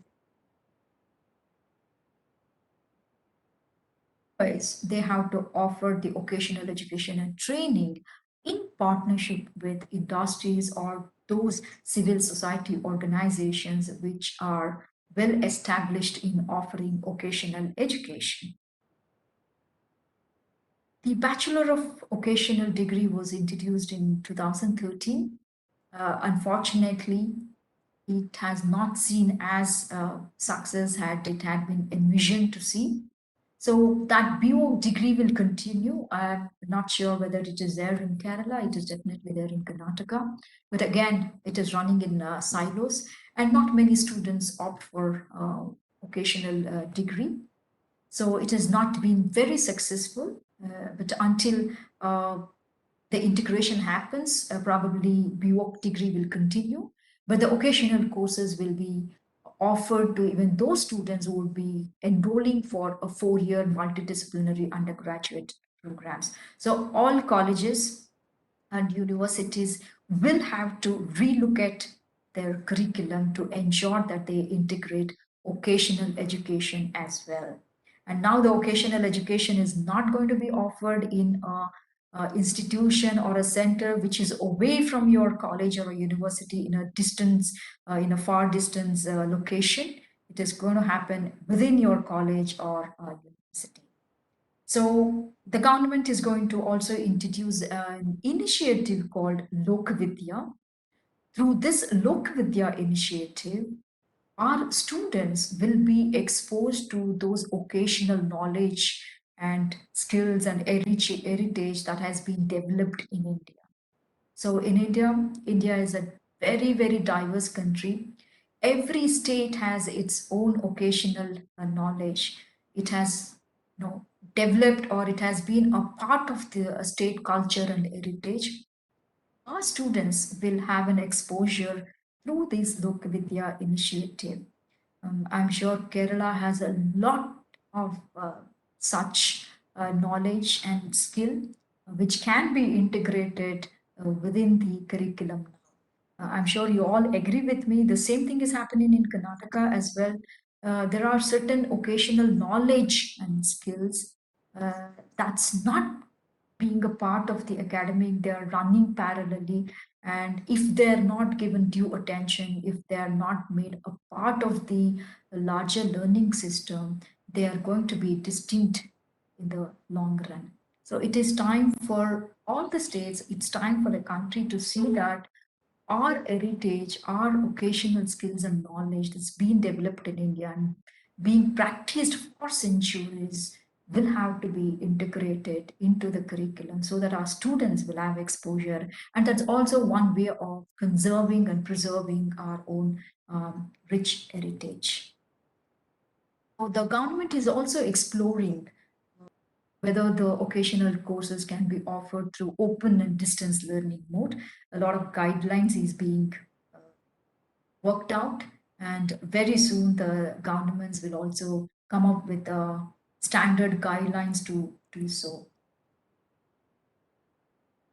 Otherwise, they have to offer the vocational education and training in partnership with industries or those civil society organizations which are well established in offering vocational education. The Bachelor of Vocational degree was introduced in 2013. Unfortunately, it has not seen as success had it had been envisioned to see. So that BO degree will continue. I'm not sure whether it is there in Kerala. It is definitely there in Karnataka. But again, it is running in silos, and not many students opt for vocational degree. So it has not been very successful. But until the integration happens, probably BWOC degree will continue, but the occasional courses will be offered to even those students who would be enrolling for a 4-year multidisciplinary undergraduate programs. So all colleges and universities will have to relook at their curriculum to ensure that they integrate vocational education as well. And now the vocational education is not going to be offered in a institution or a center which is away from your college or a university in a distance, in a far distance location. It is going to happen within your college or university. So the government is going to also introduce an initiative called Lok Vidya. Through this Lok Vidya initiative, our students will be exposed to those occasional knowledge and skills and heritage that has been developed in India. So in India, India is a very, very diverse country. Every state has its own occasional knowledge. It has, developed, or it has been a part of the state culture and heritage. Our students will have an exposure through this Lok Vidya initiative. I'm sure Kerala has a lot of such knowledge and skill which can be integrated within the curriculum. I'm sure you all agree with me. The same thing is happening in Karnataka as well. There are certain occasional knowledge and skills that's not being a part of the academic, they are running parallelly. And if they're not given due attention, if they are not made a part of the larger learning system, they are going to be distinct in the long run. So it is time for all the states, it's time for the country to see that our heritage, our occasional skills and knowledge that's been developed in India and being practiced for centuries will have to be integrated into the curriculum so that our students will have exposure. And that's also one way of conserving and preserving our own rich heritage. So the government is also exploring whether the occasional courses can be offered through open and distance learning mode. A lot of guidelines is being worked out, and very soon the governments will also come up with standard guidelines to do so.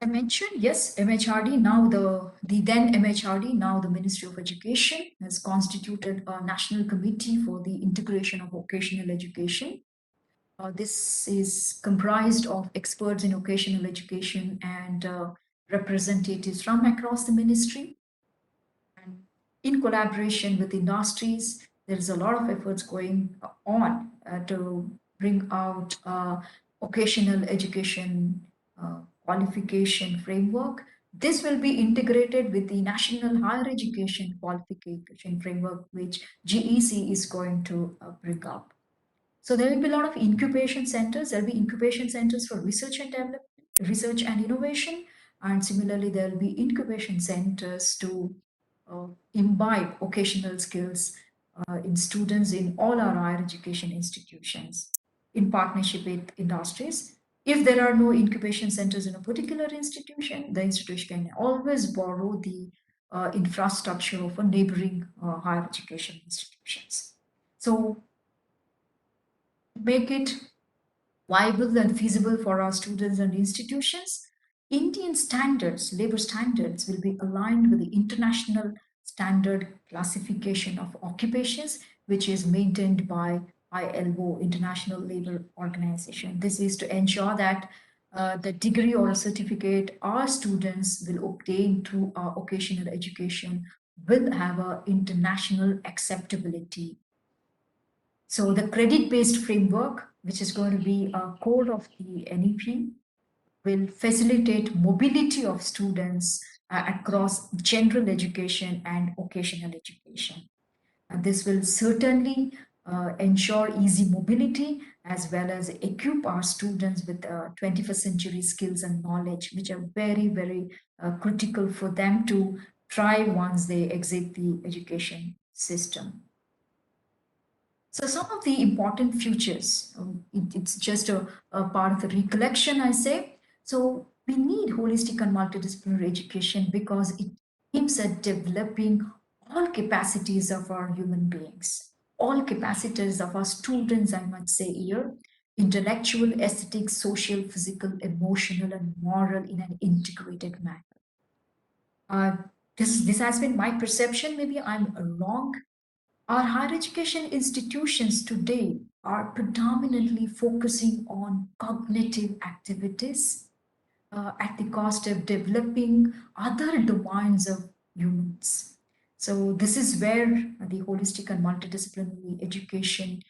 I mentioned, yes, MHRD, now the then MHRD, now the Ministry of Education, has constituted a national committee for the integration of vocational education. This is comprised of experts in vocational education and representatives from across the ministry. And in collaboration with industries, there is a lot of efforts going on to bring out vocational education qualification framework. This will be integrated with the National Higher Education Qualification Framework, which GEC is going to bring up. So there will be a lot of incubation centers. There will be incubation centers for research and development, research and innovation. And similarly, there will be incubation centers to imbibe vocational skills in students in all our higher education institutions in partnership with industries. If there are no incubation centers in a particular institution, the institution can always borrow the infrastructure of a neighboring higher education institutions. So make it viable and feasible for our students and institutions, Indian standards, labor standards, will be aligned with the international standard classification of occupations, which is maintained by ILO, International Labour Organization. This is to ensure that the degree or a certificate our students will obtain through our occasional education will have a international acceptability. So the credit-based framework, which is going to be a core of the NEP, will facilitate mobility of students across general education and occasional education. And this will certainly ensure easy mobility as well as equip our students with 21st century skills and knowledge, which are very, very critical for them to try once they exit the education system. So some of the important futures, it's just a part of the recollection, I say. So we need holistic and multidisciplinary education because it aims at developing all capacities of our human beings, all capacities of our students, I might say here, intellectual, aesthetic, social, physical, emotional, and moral in an integrated manner. This has been my perception. Maybe I'm wrong. Our higher education institutions today are predominantly focusing on cognitive activities at the cost of developing other domains of humans. So, this is where the holistic and multidisciplinary education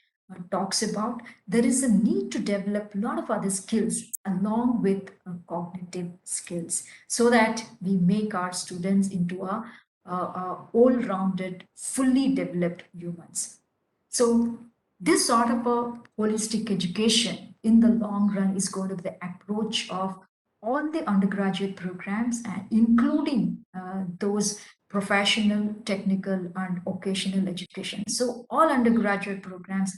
talks about. There is a need to develop a lot of other skills along with cognitive skills so that we make our students into a all-rounded, fully developed humans. So this sort of a holistic education in the long run is going to be the approach of all the undergraduate programs and including those professional, technical, and occasional education. So all undergraduate programs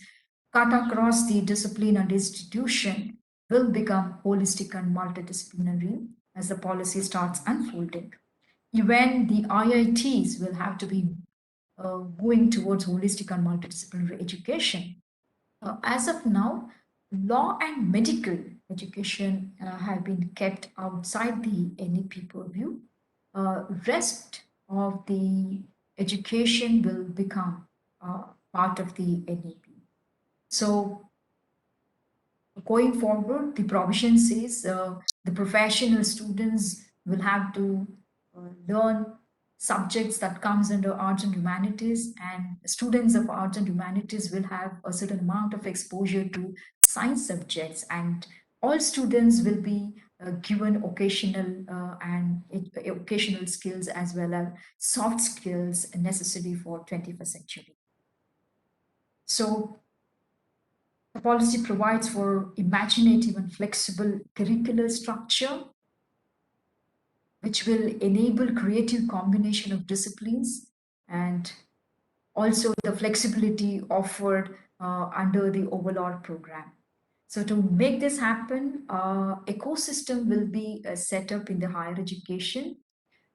cut across the discipline and institution will become holistic and multidisciplinary as the policy starts unfolding. Even the IITs will have to be going towards holistic and multidisciplinary education. As of now, law and medical education have been kept outside the NEP purview. Rest of the education will become part of the NEP. So going forward, the provision says the professional students will have to learn subjects that comes under arts and humanities, and students of arts and humanities will have a certain amount of exposure to science subjects, and all students will be given occasional skills as well as soft skills necessary for 21st century. So the policy provides for imaginative and flexible curricular structure, which will enable creative combination of disciplines and also the flexibility offered under the overall program. So to make this happen, ecosystem will be set up in the higher education,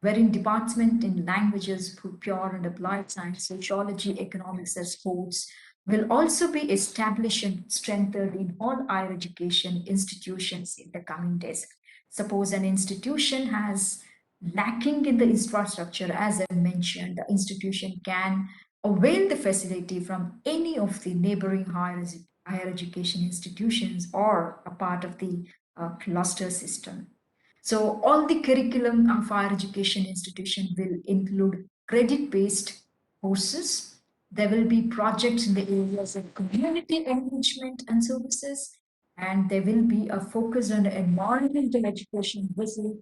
wherein department in languages, pure and applied science, sociology, economics, and sports will also be established and strengthened in all higher education institutions in the coming days. Suppose an institution has lacking in the infrastructure, as I mentioned, the institution can avail the facility from any of the neighboring higher education institutions or a part of the cluster system. So all the curriculum of higher education institution will include credit-based courses. There will be projects in the areas of community engagement and services, and there will be a focus on environmental education, which is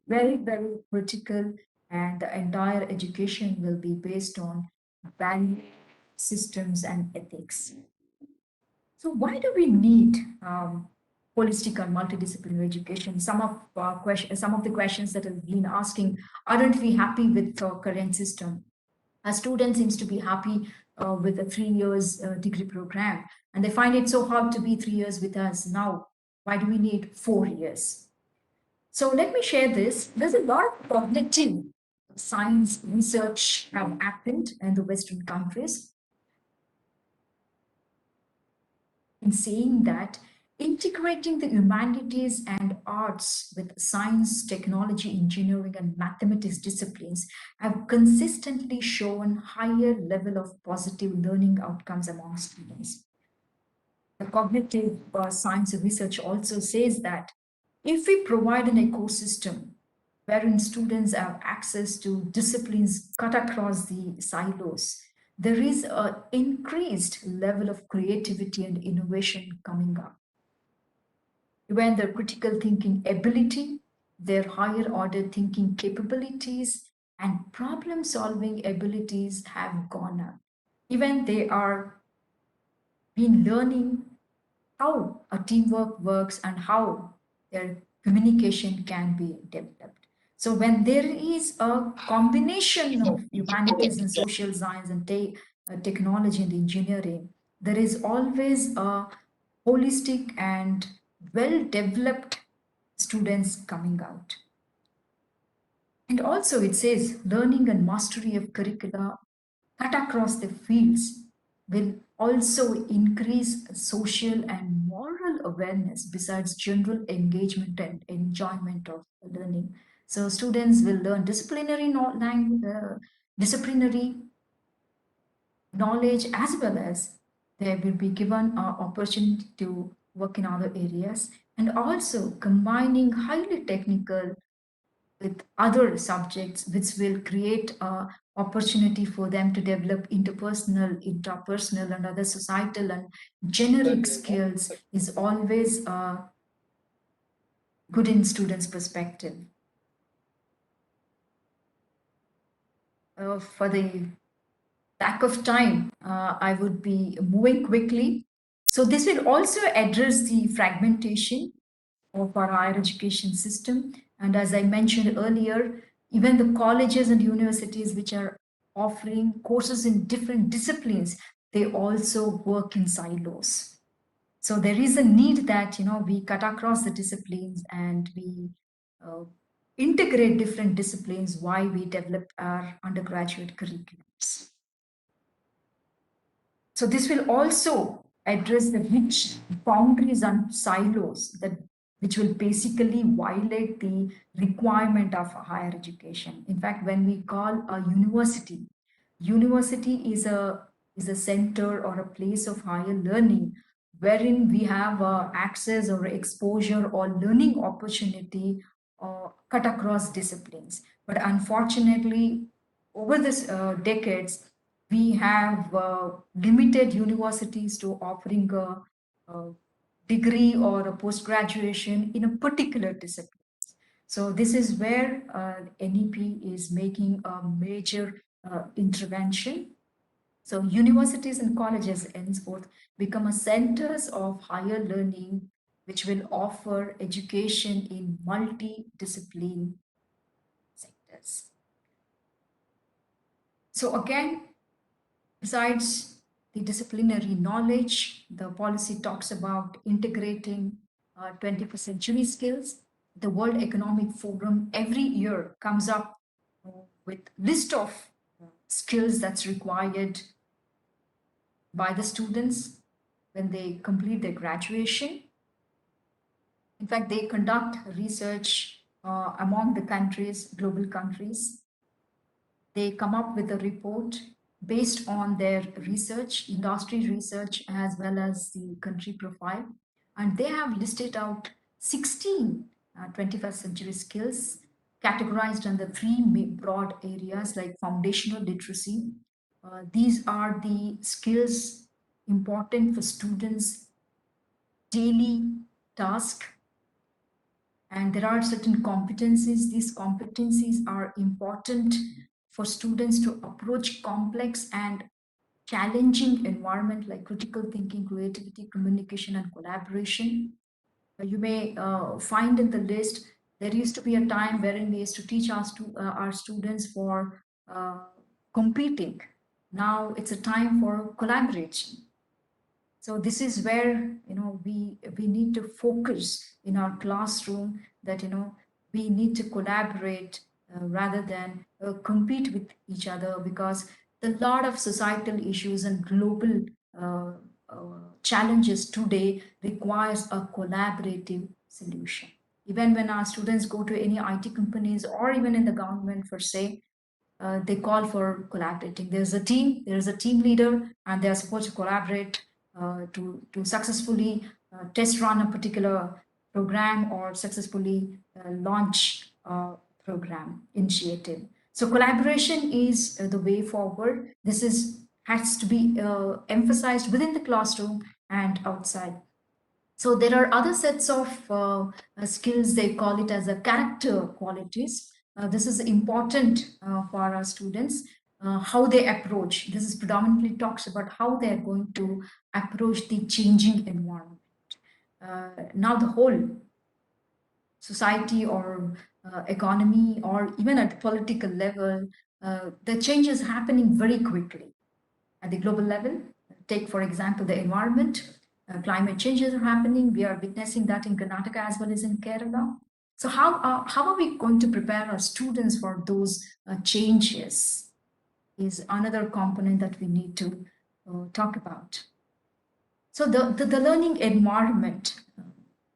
very, very critical, and the entire education will be based on value systems and ethics. So why do we need holistic and multidisciplinary education? Some of the questions that have been asking, aren't we happy with the current system? Our student seems to be happy with a 3 years degree program, and they find it so hard to be 3 years with us now. Why do we need 4 years? So let me share this. There's a lot of cognitive science research have happened in the Western countries in saying that integrating the humanities and arts with science, technology, engineering, and mathematics disciplines have consistently shown higher level of positive learning outcomes among students. cognitive science research also says that if we provide an ecosystem wherein students have access to disciplines cut across the silos, there is an increased level of creativity and innovation coming up. Even their critical thinking ability, their higher order thinking capabilities, and problem solving abilities have gone up. Even they are been learning how a teamwork works and how their communication can be developed. So when there is a combination of humanities and social science and technology and engineering, there is always a holistic and well developed students coming out. And also it says learning and mastery of curricula cut across the fields will also increase social and moral awareness besides general engagement and enjoyment of learning. So students will learn disciplinary knowledge, as well as they will be given an opportunity to work in other areas, and also combining highly technical with other subjects, which will create a opportunity for them to develop interpersonal, intrapersonal, and other societal and generic skills is always good in students' perspective. For the lack of time, I would be moving quickly. So this will also address the fragmentation of our higher education system. And as I mentioned earlier, even the colleges and universities which are offering courses in different disciplines, they also work in silos. So there is a need that we cut across the disciplines and we integrate different disciplines while we develop our undergraduate curriculums. So this will also address the rich boundaries and silos that which will basically violate the requirement of higher education. In fact, when we call a university, university is a center or a place of higher learning wherein we have access or exposure or learning opportunity cut across disciplines. But unfortunately, over this decades, we have limited universities to offering a degree or a post graduation in a particular discipline. So this is where NEP is making a major intervention. So universities and colleges henceforth become a centers of higher learning, which will offer education in multidiscipline sectors. So again, besides the disciplinary knowledge, the policy talks about integrating 21st century skills. The World Economic Forum every year comes up with list of skills that's required by the students when they complete their graduation. In fact, they conduct research among the countries, global countries. They come up with a report based on their research, industry research, as well as the country profile. And they have listed out 16 21st century skills categorized under three broad areas like foundational literacy. These are the skills important for students' daily task. And there are certain competencies. These competencies are important for students to approach complex and challenging environment like critical thinking, creativity, communication, and collaboration. You may find in the list, there used to be a time wherein we used to teach our students for competing. Now it's a time for collaboration. So this is where we need to focus in our classroom that we need to collaborate rather than compete with each other, because a lot of societal issues and global uh, challenges today requires a collaborative solution. Even when our students go to any IT companies or even in the government for say, they call for collaborating. There's a team leader, and they're supposed to collaborate to successfully test run a particular program or successfully launch a program initiative. So collaboration is the way forward. This is has to be emphasized within the classroom and outside. So there are other sets of skills, they call it as a character qualities. This is important for our students, how they approach. This is predominantly talks about how they are going to approach the changing environment. Now the whole society or economy or even at political level, the change is happening very quickly at the global level. Take, for example, the environment. Climate changes are happening. We are witnessing that in Karnataka as well as in Kerala. So how are we going to prepare our students for those changes is another component that we need to talk about. So the learning environment,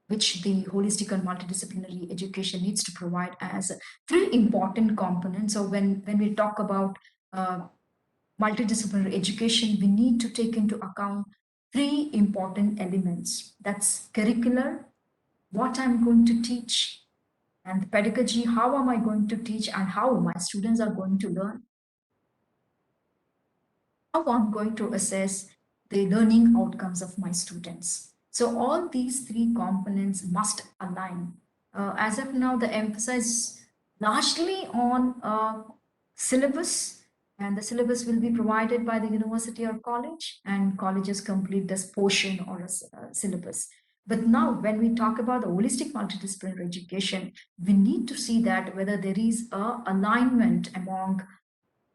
which the holistic and multidisciplinary education needs to provide as three important components. So when we talk about multidisciplinary education, we need to take into account three important elements. That's curricular, what I'm going to teach, and the pedagogy, how am I going to teach and how my students are going to learn, how I'm going to assess the learning outcomes of my students. So all these three components must align. As of now, the emphasis largely on syllabus, and the syllabus will be provided by the university or college, and colleges complete this portion or a syllabus. But now, when we talk about the holistic multidisciplinary education, we need to see that whether there is a alignment among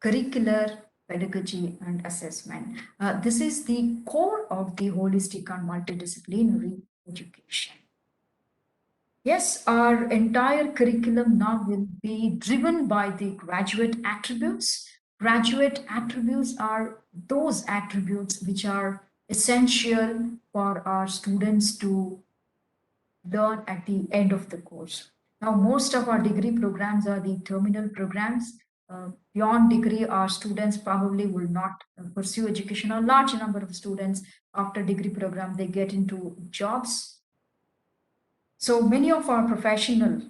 curricular, pedagogy, and assessment. This is the core of the holistic and multidisciplinary education. Yes, our entire curriculum now will be driven by the graduate attributes. Graduate attributes are those attributes which are essential for our students to learn at the end of the course. Now, most of our degree programs are the terminal programs. Beyond degree, our students probably will not pursue education. A large number of students after degree program, they get into jobs. So many of our professions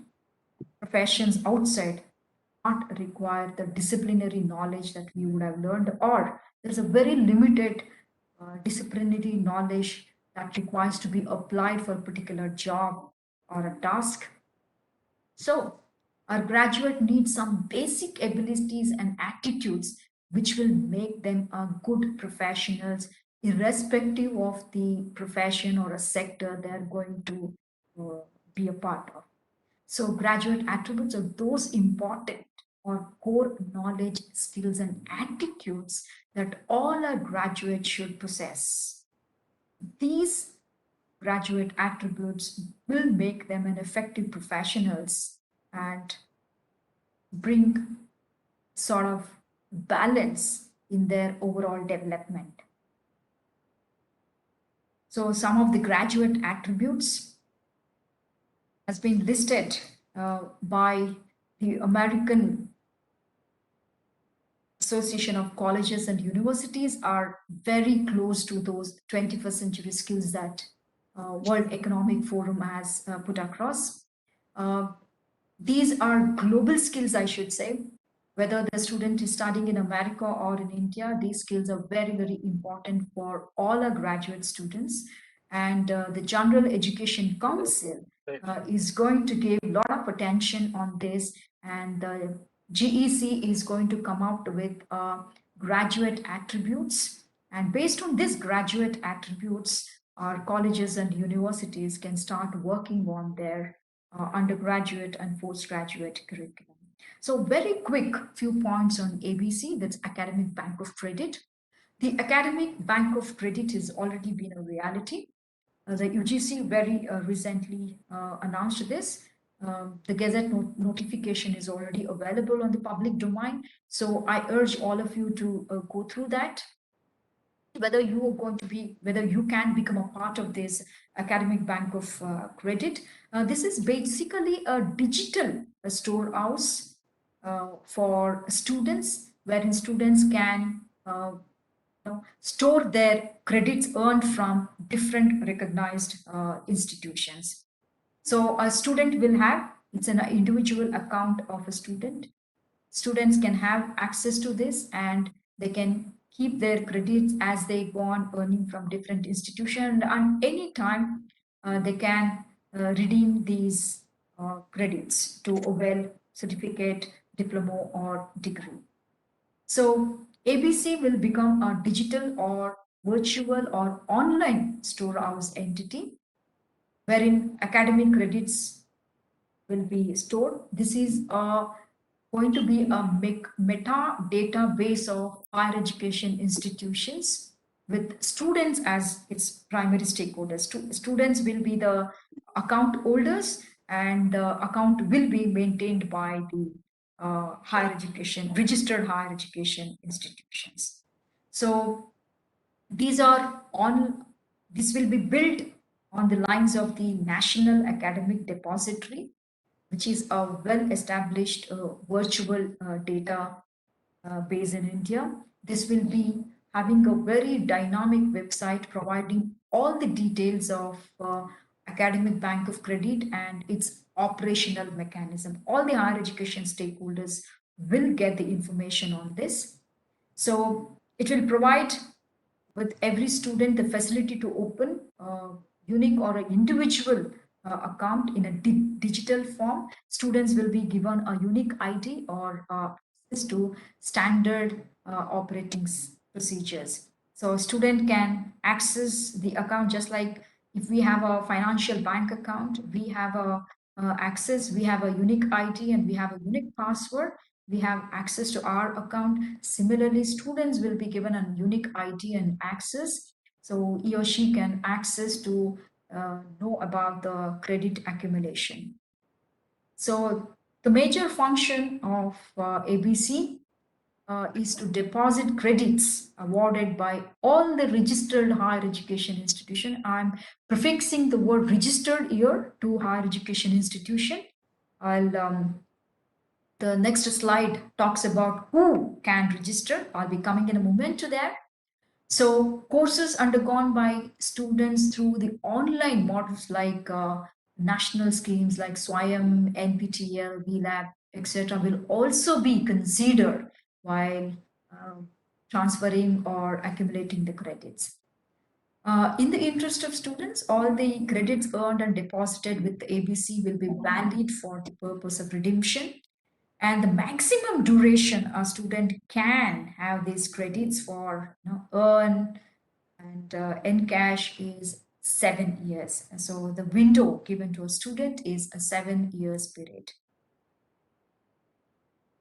outside not require the disciplinary knowledge that we would have learned, or there's a very limited disciplinary knowledge that requires to be applied for a particular job or a task. So our graduate needs some basic abilities and attitudes which will make them a good professionals irrespective of the profession or a sector they're going to uh, be a part of. So graduate attributes are those important or core knowledge, skills, and attitudes that all our graduates should possess. These graduate attributes will make them an effective professionals and bring sort of balance in their overall development. So some of the graduate attributes has been listed by the American Association of Colleges and Universities are very close to those 21st century skills that World Economic Forum has put across. These are global skills, I should say. Whether the student is studying in America or in India, these skills are very, very important for all our graduate students. And the General Education Council is going to give a lot of attention on this, and the GEC is going to come out with graduate attributes. And based on these graduate attributes, our colleges and universities can start working on their undergraduate and postgraduate curriculum. So very quick few points on ABC, that's Academic Bank of Credit. The Academic Bank of Credit has already been a reality. The UGC very recently announced this. The Gazette notification is already available on the public domain. So I urge all of you to go through that. Whether you are going to be, whether you can become a part of this Academic Bank of Credit. This is basically a digital storehouse for students, wherein students can store their credits earned from different recognized institutions. So a student will have, it's an individual account of a student. Students can have access to this and they can keep their credits as they go on earning from different institutions, and any time they can redeem these credits to avail certificate, diploma or degree. So ABC will become a digital or virtual or online storehouse entity wherein academic credits will be stored. This is going to be a meta database of higher education institutions with students as its primary stakeholders. Students will be the account holders, and the account will be maintained by the higher education, registered higher education institutions. So these are on, this will be built on the lines of the National Academic Depository, which is a well-established virtual data base in India. This will be having a very dynamic website providing all the details of Academic Bank of Credit and its operational mechanism. All the higher education stakeholders will get the information on this. So it will provide with every student the facility to open a unique or an individual account in a digital form. Students will be given a unique ID or access to standard operating procedures. So a student can access the account just like if we have a financial bank account, we have a access, we have a unique ID and we have a unique password, we have access to our account. Similarly, students will be given a unique ID and access. So he or she can access to know about the credit accumulation. So the major function of ABC is to deposit credits awarded by all the registered higher education institution. I'm prefixing the word registered here to higher education institution. The next slide talks about who can register. I'll be coming in a moment to that. So courses undergone by students through the online models like national schemes like SWAYAM, NPTEL, VLAB, etc. will also be considered while transferring or accumulating the credits. In the interest of students, all the credits earned and deposited with the ABC will be valid for the purpose of redemption, and the maximum duration a student can have these credits for earn and encash is 7 years. And so the window given to a student is a 7 years period.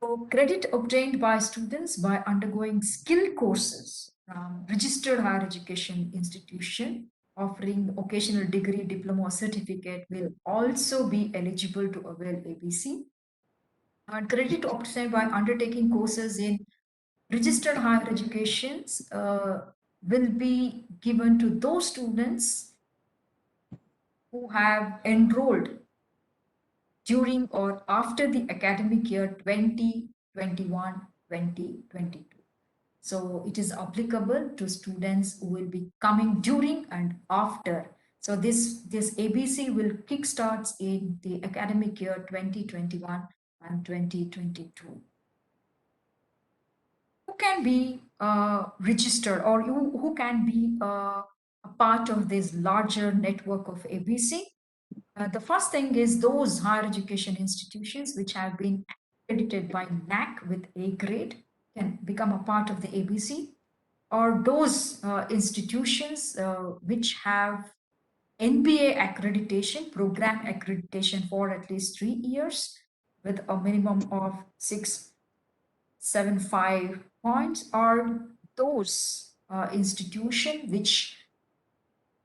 So credit obtained by students by undergoing skill courses from registered higher education institution offering vocational degree, diploma or certificate will also be eligible to avail ABC. And credit obtained by undertaking courses in registered higher educations will be given to those students who have enrolled during or after the academic year 2021-2022. So it is applicable to students who will be coming during and after. So this ABC will kickstarts in the academic year 2021 and 2022. Who can be registered or who can be a part of this larger network of ABC? The first thing is those higher education institutions which have been accredited by NAAC with A grade can become a part of the ABC, or those institutions which have NBA accreditation, program accreditation for at least 3 years with a minimum of 675 points, are those institutions which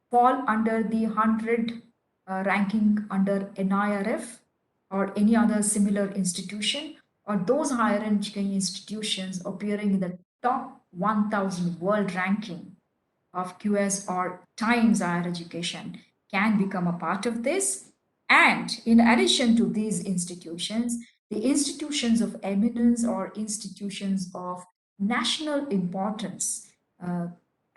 fall under the 100 ranking under NIRF or any other similar institution, or those higher education institutions appearing in the top 1000 world ranking of QS or Times Higher Education can become a part of this. And in addition to these institutions, the institutions of eminence or institutions of national importance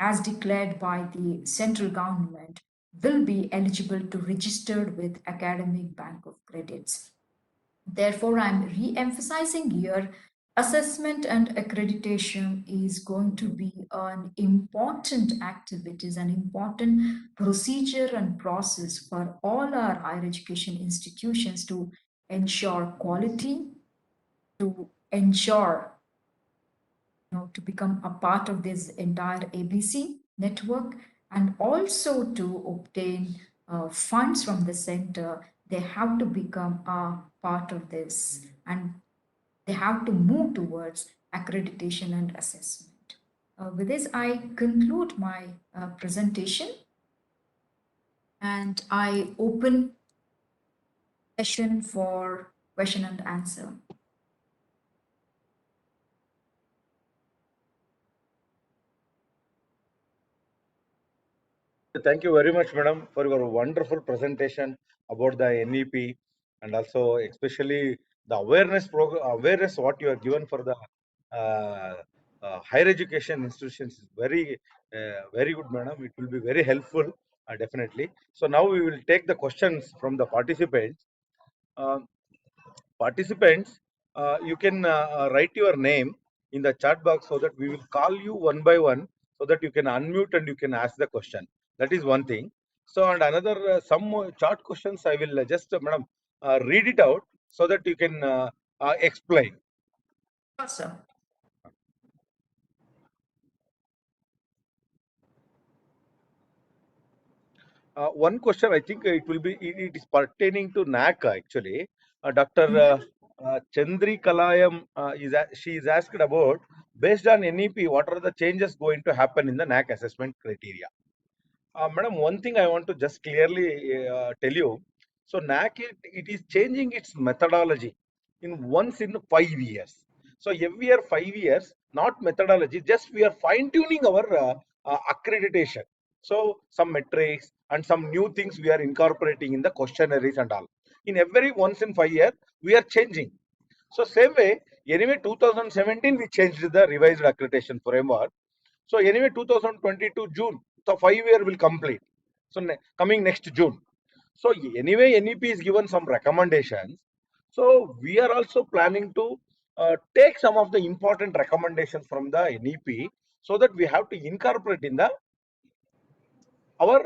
as declared by the central government will be eligible to register with Academic Bank of Credits. Therefore, I'm re-emphasizing here assessment and accreditation is going to be an important activity, is an important procedure and process for all our higher education institutions to ensure quality, to ensure to become a part of this entire ABC network, and also to obtain funds from the center. They have to become a part of this, and they have to move towards accreditation and assessment. With this, I conclude my presentation, and I open session for question and answer.
Thank you very much, madam, for your wonderful presentation about the NEP, and also especially the awareness program, awareness what you are given for the higher education institutions is very good, madam. It will be very helpful, definitely. So now we will take the questions from the participants. Participants, you can write your name in the chat box so that we will call you one by one so that you can unmute and you can ask the question. That is one thing. So, and another some more chart questions I will just, madam, read it out so that you can explain.
Yes, sir.
One question, I think it will be, it is pertaining to NAAC actually. Dr. Chandri Kalayam, she is asked about, based on NEP, what are the changes going to happen in the NAAC assessment criteria? Madam, one thing I want to just clearly tell you. So NAAC, it is changing its methodology in once in 5 years. So every year 5 years, not methodology, just we are fine tuning our accreditation. So some metrics and some new things we are incorporating in the questionnaires and all. In every once in 5 years, we are changing. So same way, anyway, 2017 we changed the revised accreditation framework. So anyway, 2022 June, the 5 year will complete. So coming next June. So anyway, NEP is given some recommendations. So we are also planning to take some of the important recommendations from the NEP so that we have to incorporate in the our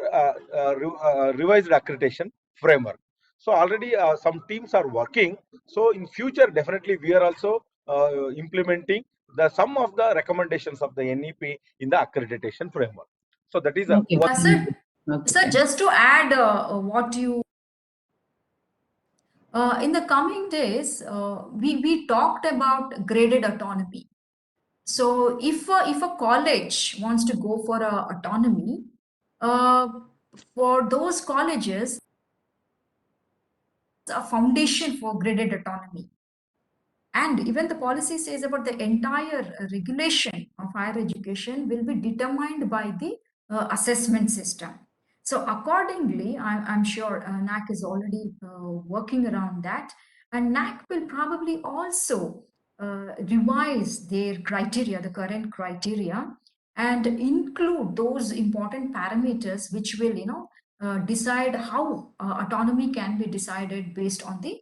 revised accreditation framework. So already some teams are working. So in future, definitely we are also implementing the some of the recommendations of the NEP in the accreditation framework. So that is
Okay.
one.
Sir,
Okay.
sir, just to add what you in the coming days, we talked about graded autonomy. So if a college wants to go for a autonomy, uh, for those colleges, a foundation for graded autonomy. And even the policy says about the entire regulation of higher education will be determined by the assessment system. So accordingly, I'm sure NAC is already working around that, and NAC will probably also revise their criteria, the current criteria, and include those important parameters which will, decide how autonomy can be decided based on the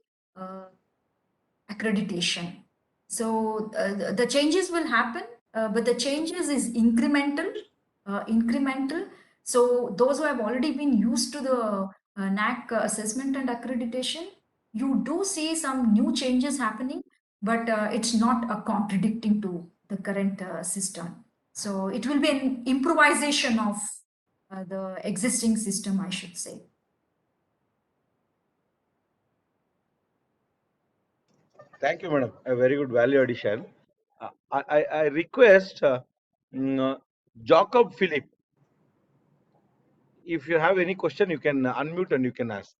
accreditation. So the changes will happen, but the changes is incremental. So those who have already been used to the NAC assessment and accreditation, you do see some new changes happening, but it's not contradicting to the current system. So it will be an improvisation of the existing system, I should say.
Thank you, madam. A very good value addition. I request Jacob Philip. If you have any question, you can unmute and you can ask.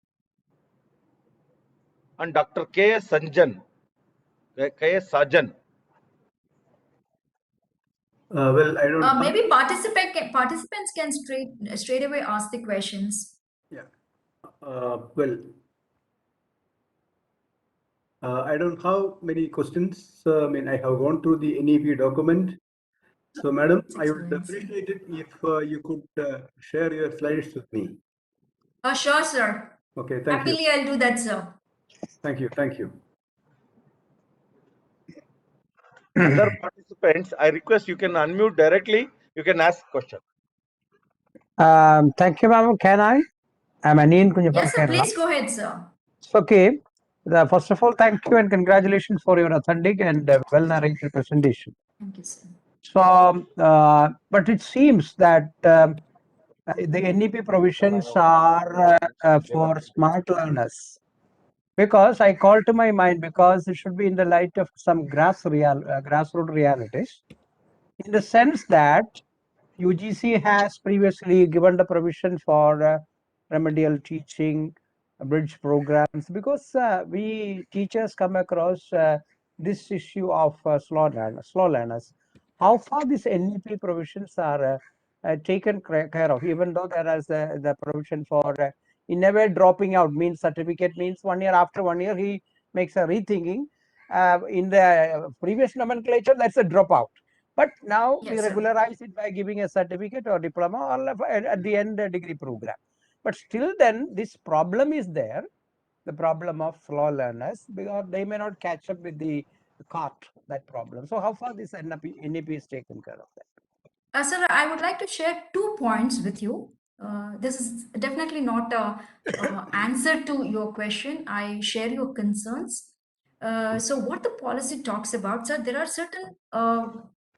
And Dr. K.S. Sanjan. K.S. Sajan.
Well, I don't.
Maybe participants can straight away ask the questions.
Yeah. Well, I don't have many questions. I mean, I have gone through the NEP document, So, madam, I would
Excellent, sir.
appreciate it if you could share your slides with me.
Sure, sir.
Okay, thank you.
Happily, I'll do that, sir.
Thank you. Thank you.
Other participants, I request you can unmute directly. You can ask question.
Thank you, ma'am. Can I? I'm Anian Kunja from
Yes, sir.
Kerala.
Please go ahead, sir.
Okay. First of all, thank you and congratulations for your authentic and well-narrated presentation.
Thank you, sir.
So, but it seems that the NEP provisions are for smart learners. Because I call to my mind, because it should be in the light of some grassroots realities, in the sense that UGC has previously given the provision for remedial teaching, bridge programs, because we teachers come across this issue of slow learners. How far these NEP provisions are taken care of, even though there is the provision for in a way dropping out, means certificate means 1 year, after 1 year he makes a rethinking. In the previous nomenclature, that's a dropout. But now we
Yes, sir.
regularize it by giving a certificate or diploma or at the end a degree program. But still then this problem is there, the problem of slow learners, because they may not catch up with the cart, that problem. So how far this NEP is taken care of that?
Sir, I would like to share 2 points with you. This is definitely not a answer to your question. I share your concerns. So what the policy talks about, sir, there are certain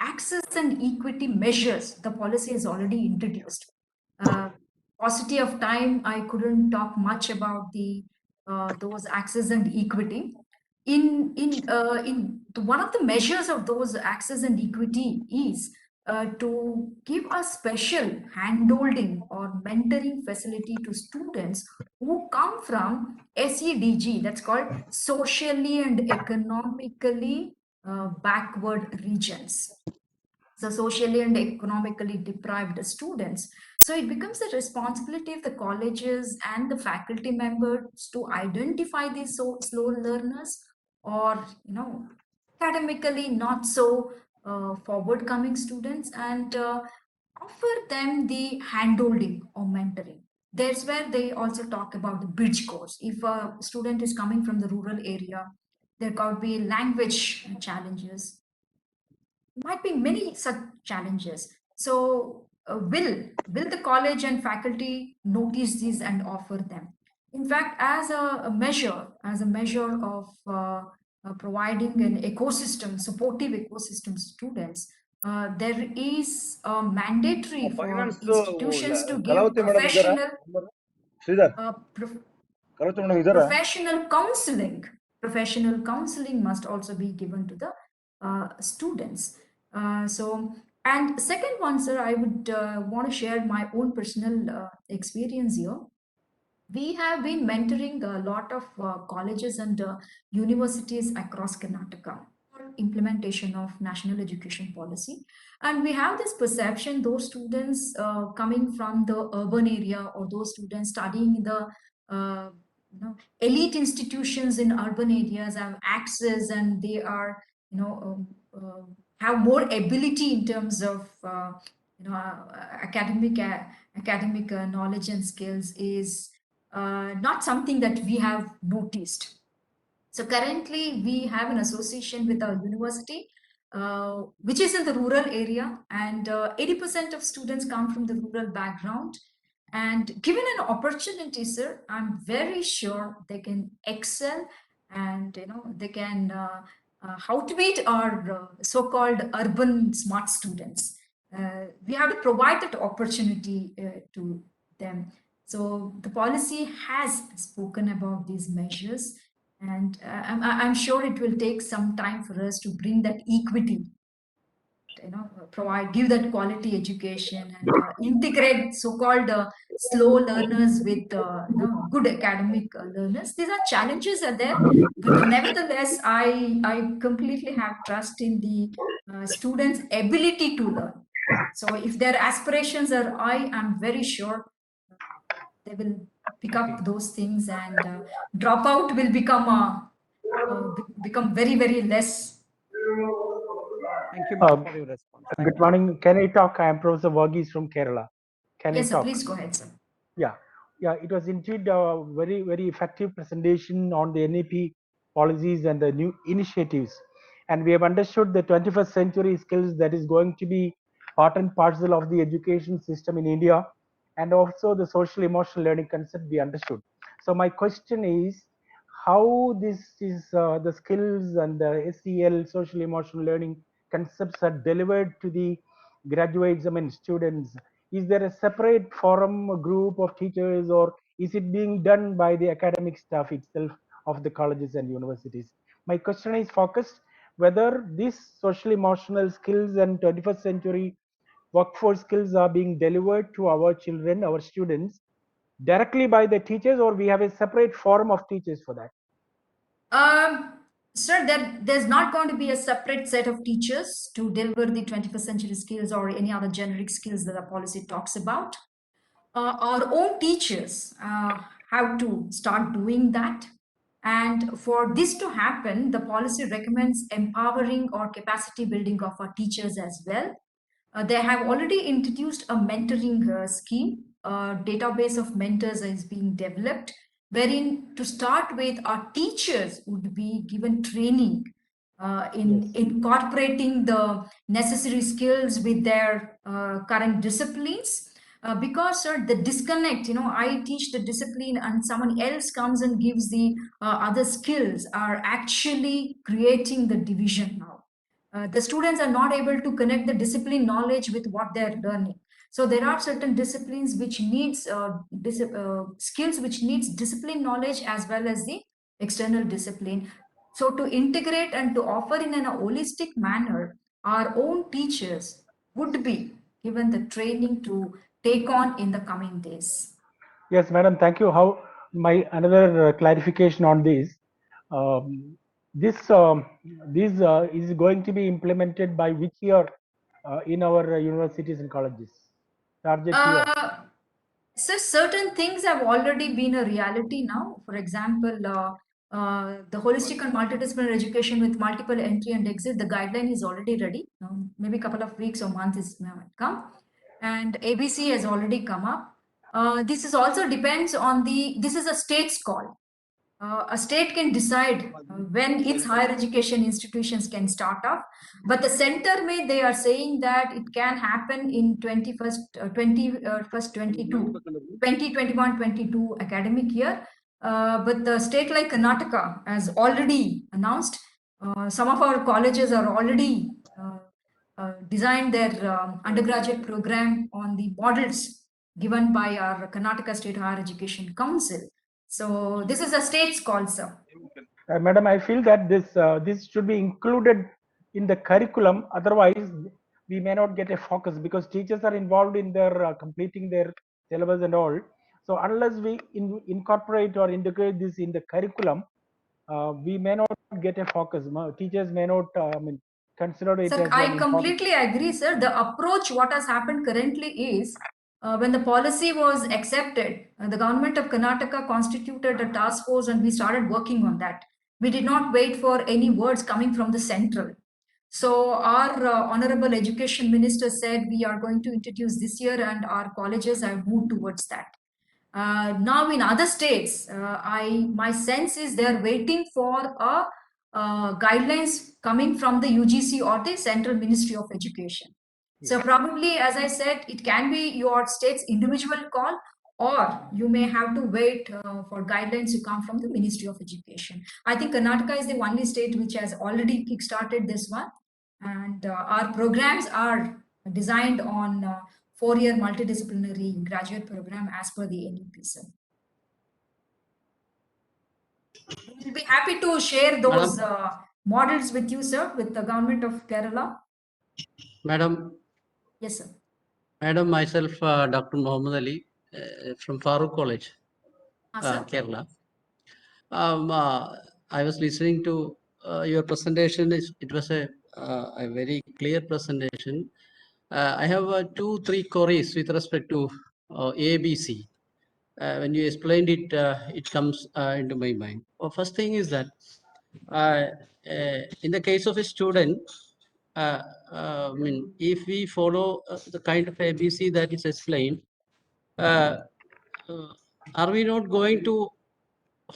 access and equity measures the policy has already introduced. Paucity of time, I couldn't talk much about the those access and equity. In one of the measures of those access and equity is to give a special handholding or mentoring facility to students who come from SEDG, that's called socially and economically backward regions. So socially and economically deprived students. So it becomes the responsibility of the colleges and the faculty members to identify these slow learners, or academically not so forward-coming students, and offer them the handholding or mentoring. That's where they also talk about the bridge course. If a student is coming from the rural area, there could be language challenges, might be many such challenges. So, will the college and faculty notice these and offer them? In fact, as a measure of providing an ecosystem, supportive ecosystem to students, there is mandatory for
Finance
institutions to give
Kalavati madam idara? Sridhar,
prof-
Kalavati madam idara?
Professional counseling must also be given to the students. And second one, sir, I would want to share my own personal experience here. We have been mentoring a lot of colleges and universities across Karnataka for implementation of national education policy. And we have this perception, those students coming from the urban area, or those students studying in the elite institutions in urban areas, have access, and they are, have more ability in terms of academic knowledge and skills, is not something that we have noticed. So currently, we have an association with our university, which is in the rural area, and 80% of students come from the rural background. And given an opportunity, sir, I'm very sure they can excel, and they can outbeat our so-called urban smart students. We have to provide that opportunity to them. So the policy has spoken about these measures, and I'm sure it will take some time for us to bring that equity, give that quality education, and integrate so-called slow learners with good academic learners. These are challenges are there, but nevertheless, I completely have trust in the students' ability to learn. So if their aspirations are high, I'm very sure they will pick up those things, and dropout will become very, very less.
Thank you, ma'am, for your response. Thank
Good
you.
morning. Can I talk? I am Professor Varghese from Kerala. Can
Yes,
I
sir,
talk?
please go ahead, sir.
Yeah, it was indeed a very effective presentation on the NEP policies and the new initiatives. And we have understood the 21st century skills that is going to be part and parcel of the education system in India, and also the social emotional learning concept we understood. So my question is, how this is the skills and the SEL social emotional learning concepts are delivered to the graduates, I mean students. Is there a separate forum, a group of teachers, or is it being done by the academic staff itself of the colleges and universities? My question is focused whether these social emotional skills and 21st century workforce skills are being delivered to our children, our students, directly by the teachers, or we have a separate forum of teachers for that.
Sir, there's not going to be a separate set of teachers to deliver the 21st century skills or any other generic skills that the policy talks about. Our own teachers have to start doing that. And for this to happen, the policy recommends empowering or capacity building of our teachers as well. They have already introduced a mentoring scheme. A database of mentors is being developed, wherein to start with, our teachers would be given training in incorporating the necessary skills with their current disciplines. Because, sir, the disconnect, I teach the discipline and someone else comes and gives the other skills, are actually creating the division now. The students are not able to connect the discipline knowledge with what they're learning. So there are certain disciplines which needs skills which needs discipline knowledge as well as the external discipline. So to integrate and to offer in a holistic manner, our own teachers would be given the training to take on in the coming days.
Yes, madam. Thank you. How my another clarification on this. Um, this is going to be implemented by which year in our universities and colleges? Target year.
So certain things have already been a reality now. For example, the holistic and multidisciplinary education with multiple entry and exit, the guideline is already ready. Maybe a couple of weeks or months is come, and ABC has already come up. This is also depends on this is a state's call. A state can decide when its higher education institutions can start up, but the center may, they are saying that it can happen in 2021-22 academic year. But the state like Karnataka has already announced, some of our colleges are already designed their undergraduate program on the models given by our Karnataka State Higher Education Council. So this is a state's call, sir.
Madam, I feel that this should be included in the curriculum. Otherwise, we may not get a focus because teachers are involved in their completing their syllabus and all. So unless we incorporate or integrate this in the curriculum, we may not get a focus. Teachers may not consider it
Sir,
as
I
an important.
completely agree, sir. The approach, what has happened currently is, when the policy was accepted, the government of Karnataka constituted a task force and we started working on that. We did not wait for any words coming from the central. So our honorable education minister said we are going to introduce this year, and our colleges have moved towards that. Now in other states, my sense is they are waiting for a guidelines coming from the UGC or the Central Ministry of Education. So probably, as I said, it can be your state's individual call, or you may have to wait for guidelines to come from the Ministry of Education. I think Karnataka is the only state which has already kickstarted this one, and our programs are designed on 4-year multidisciplinary graduate program as per the NEP, sir. We'll be happy to share those models with you, sir, with the government of Kerala.
Madam,
Yes, sir.
Madam, myself, Dr. Muhammad Ali from Farooq College,
Sir.
Kerala. I was listening to your presentation. It was a very clear presentation. I have 2-3 queries with respect to ABC. When you explained it, it comes into my mind. Well, first thing is that in the case of a student, I mean, if we follow the kind of ABC that is explained, uh, are we not going to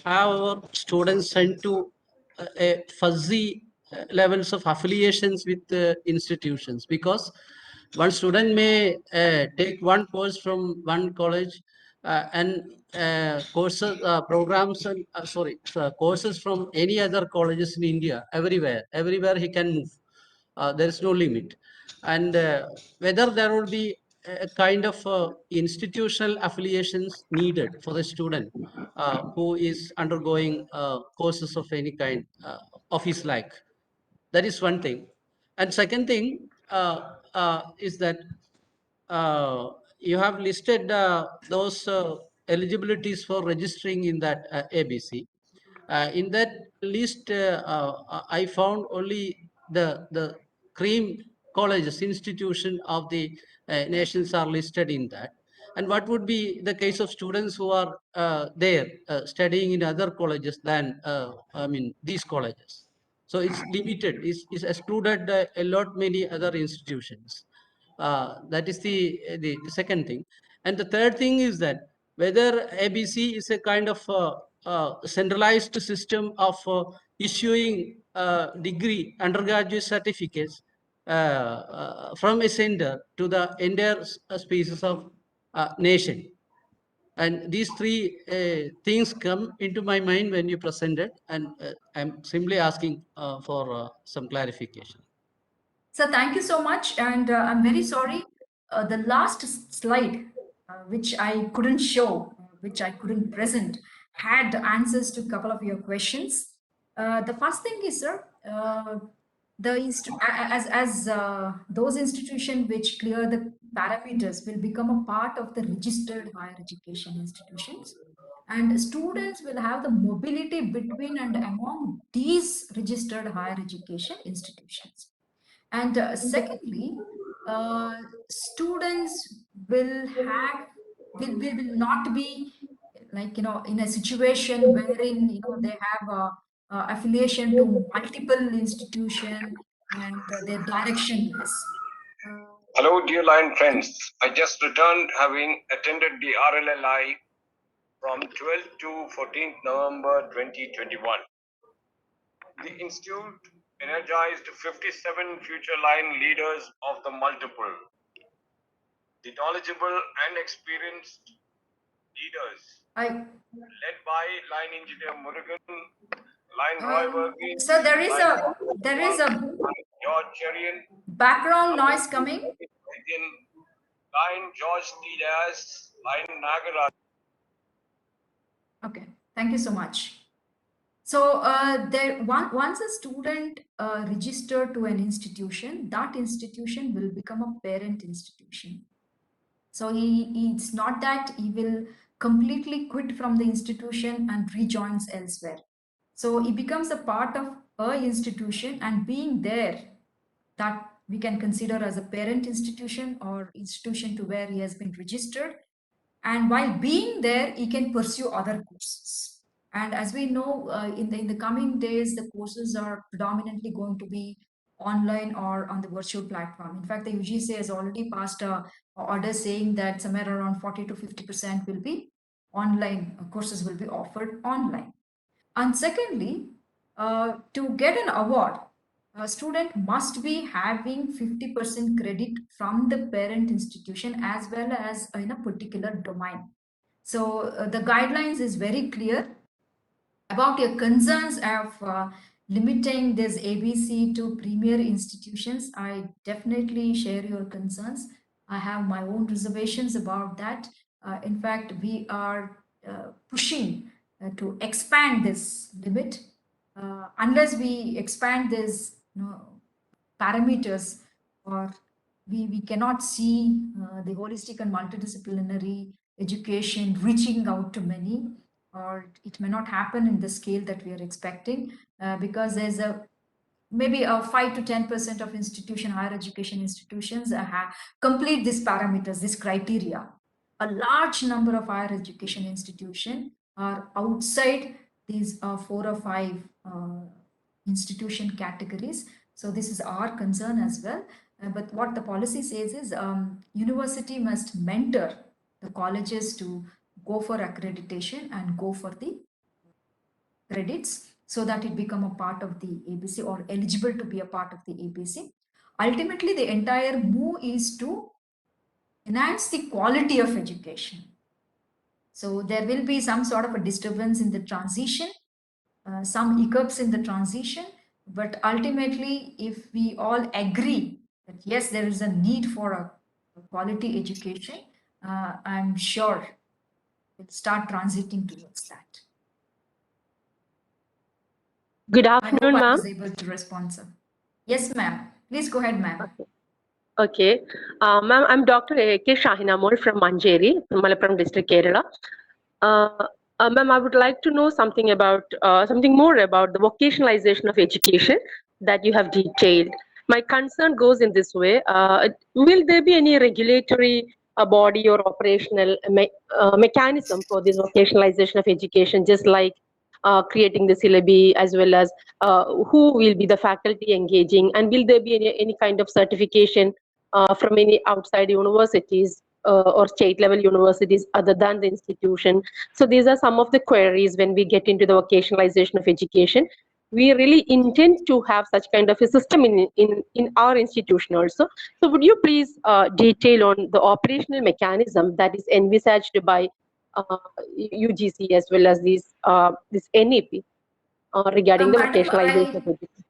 have our students sent to a fuzzy levels of affiliations with institutions? Because one student may take one course from one college and courses, programs, and courses from any other colleges in India, everywhere he can move. There is no limit. And whether there will be a kind of institutional affiliations needed for the student who is undergoing courses of any kind of his like. That is one thing. And second thing is that you have listed those eligibilities for registering in that ABC. In that list, I found only the cream colleges, institution of the nations are listed in that. And what would be the case of students who are there studying in other colleges than, these colleges? So it's limited, it's excluded a lot many other institutions. That is the second thing. And the third thing is that whether ABC is a kind of centralized system of issuing degree, undergraduate certificates from a center to the entire spaces of nation. And these three things come into my mind when you presented, and I'm simply asking for some clarification.
So thank you so much, and I'm very sorry. The last slide, which I couldn't show, which I couldn't present, had answers to a couple of your questions. The first thing is, sir, as those institutions which clear the parameters will become a part of the registered higher education institutions, and students will have the mobility between and among these registered higher education institutions. And secondly, students will not be, like, in a situation wherein, they have a affiliation to multiple institution, and they're directionless.
Hello, dear Lion friends. I just returned having attended the RLLI from 12th to 14th November 2021. The Institute energized 57 future line leaders of the multiple. The knowledgeable and experienced leaders led by line engineer Murugan, line driver
So there is a
George Cherian,
background noise coming.
line George Diaz, line Nagaraj.
Okay, thank you so much. So once a student registered to an institution, that institution will become a parent institution. So it's not that he will completely quit from the institution and rejoins elsewhere. So he becomes a part of a institution, and being there, that we can consider as a parent institution or institution to where he has been registered. And while being there, he can pursue other courses. And as we know, in the coming days, the courses are predominantly going to be online or on the virtual platform. In fact, the UGC has already passed a order saying that somewhere around 40 to 50% will be online, courses will be offered online. And secondly, to get an award, a student must be having 50% credit from the parent institution as well as in a particular domain. So the guidelines is very clear about your concerns of limiting this ABC to premier institutions. I definitely share your concerns. I have my own reservations about that. In fact, we are pushing to expand this limit. Unless we expand this, parameters, or we cannot see the holistic and multidisciplinary education reaching out to many, or it may not happen in the scale that we are expecting, because there's maybe a 5 to 10% of higher education institutions complete these parameters, this criteria. A large number of higher education institutions are outside these 4 or 5 institution categories. So this is our concern as well. But what the policy says is university must mentor the colleges to go for accreditation and go for the credits so that it become a part of the ABC or eligible to be a part of the ABC. Ultimately, the entire move is to enhance the quality of education. So there will be some sort of a disturbance in the transition, some hiccups in the transition, but ultimately, if we all agree that yes, there is a need for a quality education, I'm sure we'll start transiting towards that.
Good
I hope
afternoon,
I
ma'am.
was able to respond, sir. Yes, ma'am. Please go ahead, ma'am.
Okay. Ma'am, I'm Dr. A.K. Shahinamol from Manjeri, Malappuram district, Kerala. Ma'am, I would like to know something about something more about the vocationalization of education that you have detailed. My concern goes in this way. Will there be any regulatory body or operational mechanism for this vocationalization of education, just like creating the syllabi, as well as who will be the faculty engaging, and will there be any kind of certification from any outside universities or state level universities other than the institution? So these are some of the queries when we get into the vocationalization of education. We really intend to have such kind of a system in our institution also. So would you please detail on the operational mechanism that is envisaged by UGC as well as this NEP regarding the
Madam,
vocationalization of education?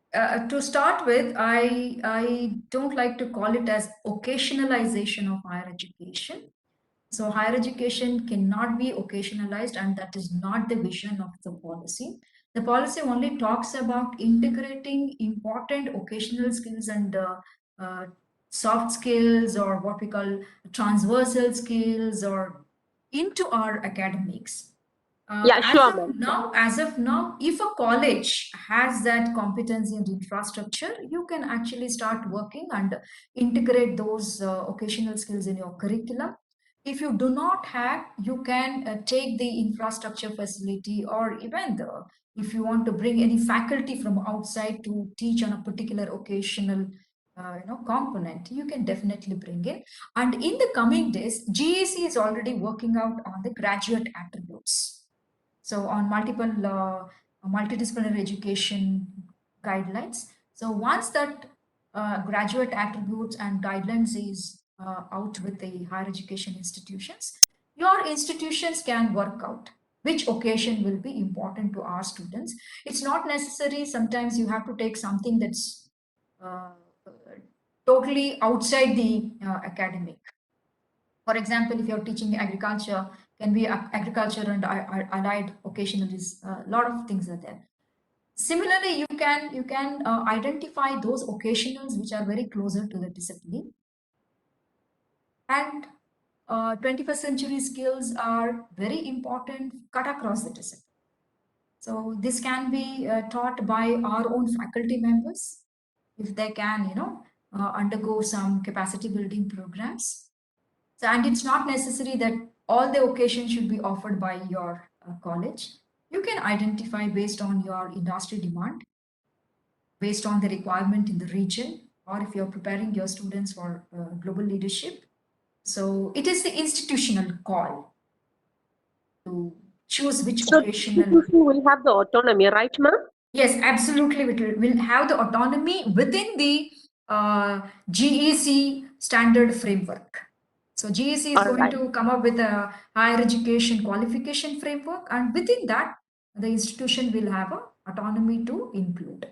to start with, I don't like to call it as occasionalization of higher education. So higher education cannot be occasionalized, and that is not the vision of the policy. The policy only talks about integrating important occasional skills and soft skills, or what we call transversal skills, or into our academics.
Yeah, sure, ma'am.
As of now, if a college has that competency and infrastructure, you can actually start working and integrate those occasional skills in your curriculum. If you do not have, you can take the infrastructure facility, or even if you want to bring any faculty from outside to teach on a particular occasional component, you can definitely bring in. And in the coming days, GAC is already working out on the graduate attributes. So on multidisciplinary education guidelines. So once that graduate attributes and guidelines is out with the higher education institutions, your institutions can work out which occasion will be important to our students. It's not necessary. Sometimes you have to take something that's totally outside the academic. For example, if you're teaching agriculture, can be agriculture and allied occasional is a lot of things are there. Similarly, you can identify those occasionals which are very closer to the discipline. And 21st century skills are very important, cut across the discipline. So this can be taught by our own faculty members if they can, undergo some capacity building programs. So, and it's not necessary that all the occasions should be offered by your college. You can identify based on your industry demand, based on the requirement in the region, or if you're preparing your students for global leadership. So it is the institutional call to choose which
So
occasional.
institution will have the autonomy, right, ma'am?
Yes, absolutely. It will have the autonomy within the GEC standard framework. So GEC is going to come up with a higher education qualification framework, and within that, the institution will have a autonomy to include.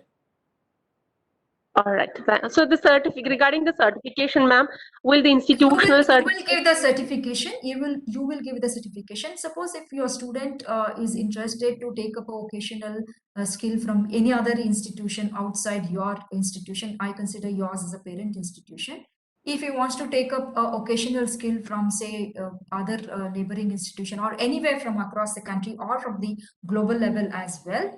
All right. So the certificate, regarding the certification, ma'am, will the institutional
You will give the certification. You will give the certification. Suppose if your student is interested to take up a vocational skill from any other institution outside your institution, I consider yours as a parent institution. If he wants to take up a occasional skill from, say, other neighboring institution, or anywhere from across the country or from the global level as well,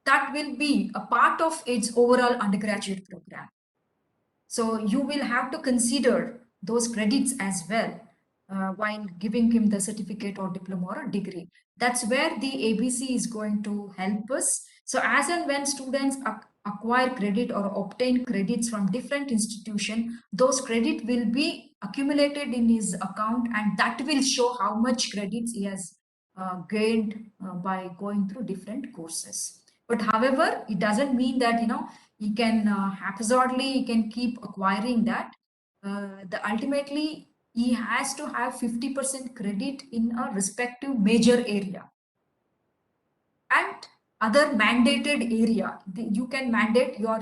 that will be a part of its overall undergraduate program. So you will have to consider those credits as well while giving him the certificate or diploma or degree. That's where the ABC is going to help us. So as and when students acquire credit or obtain credits from different institution, those credit will be accumulated in his account, and that will show how much credits he has gained by going through different courses. But however, it doesn't mean that he can haphazardly he can keep acquiring that. The ultimately he has to have 50% credit in a respective major area and other mandated area. You can mandate your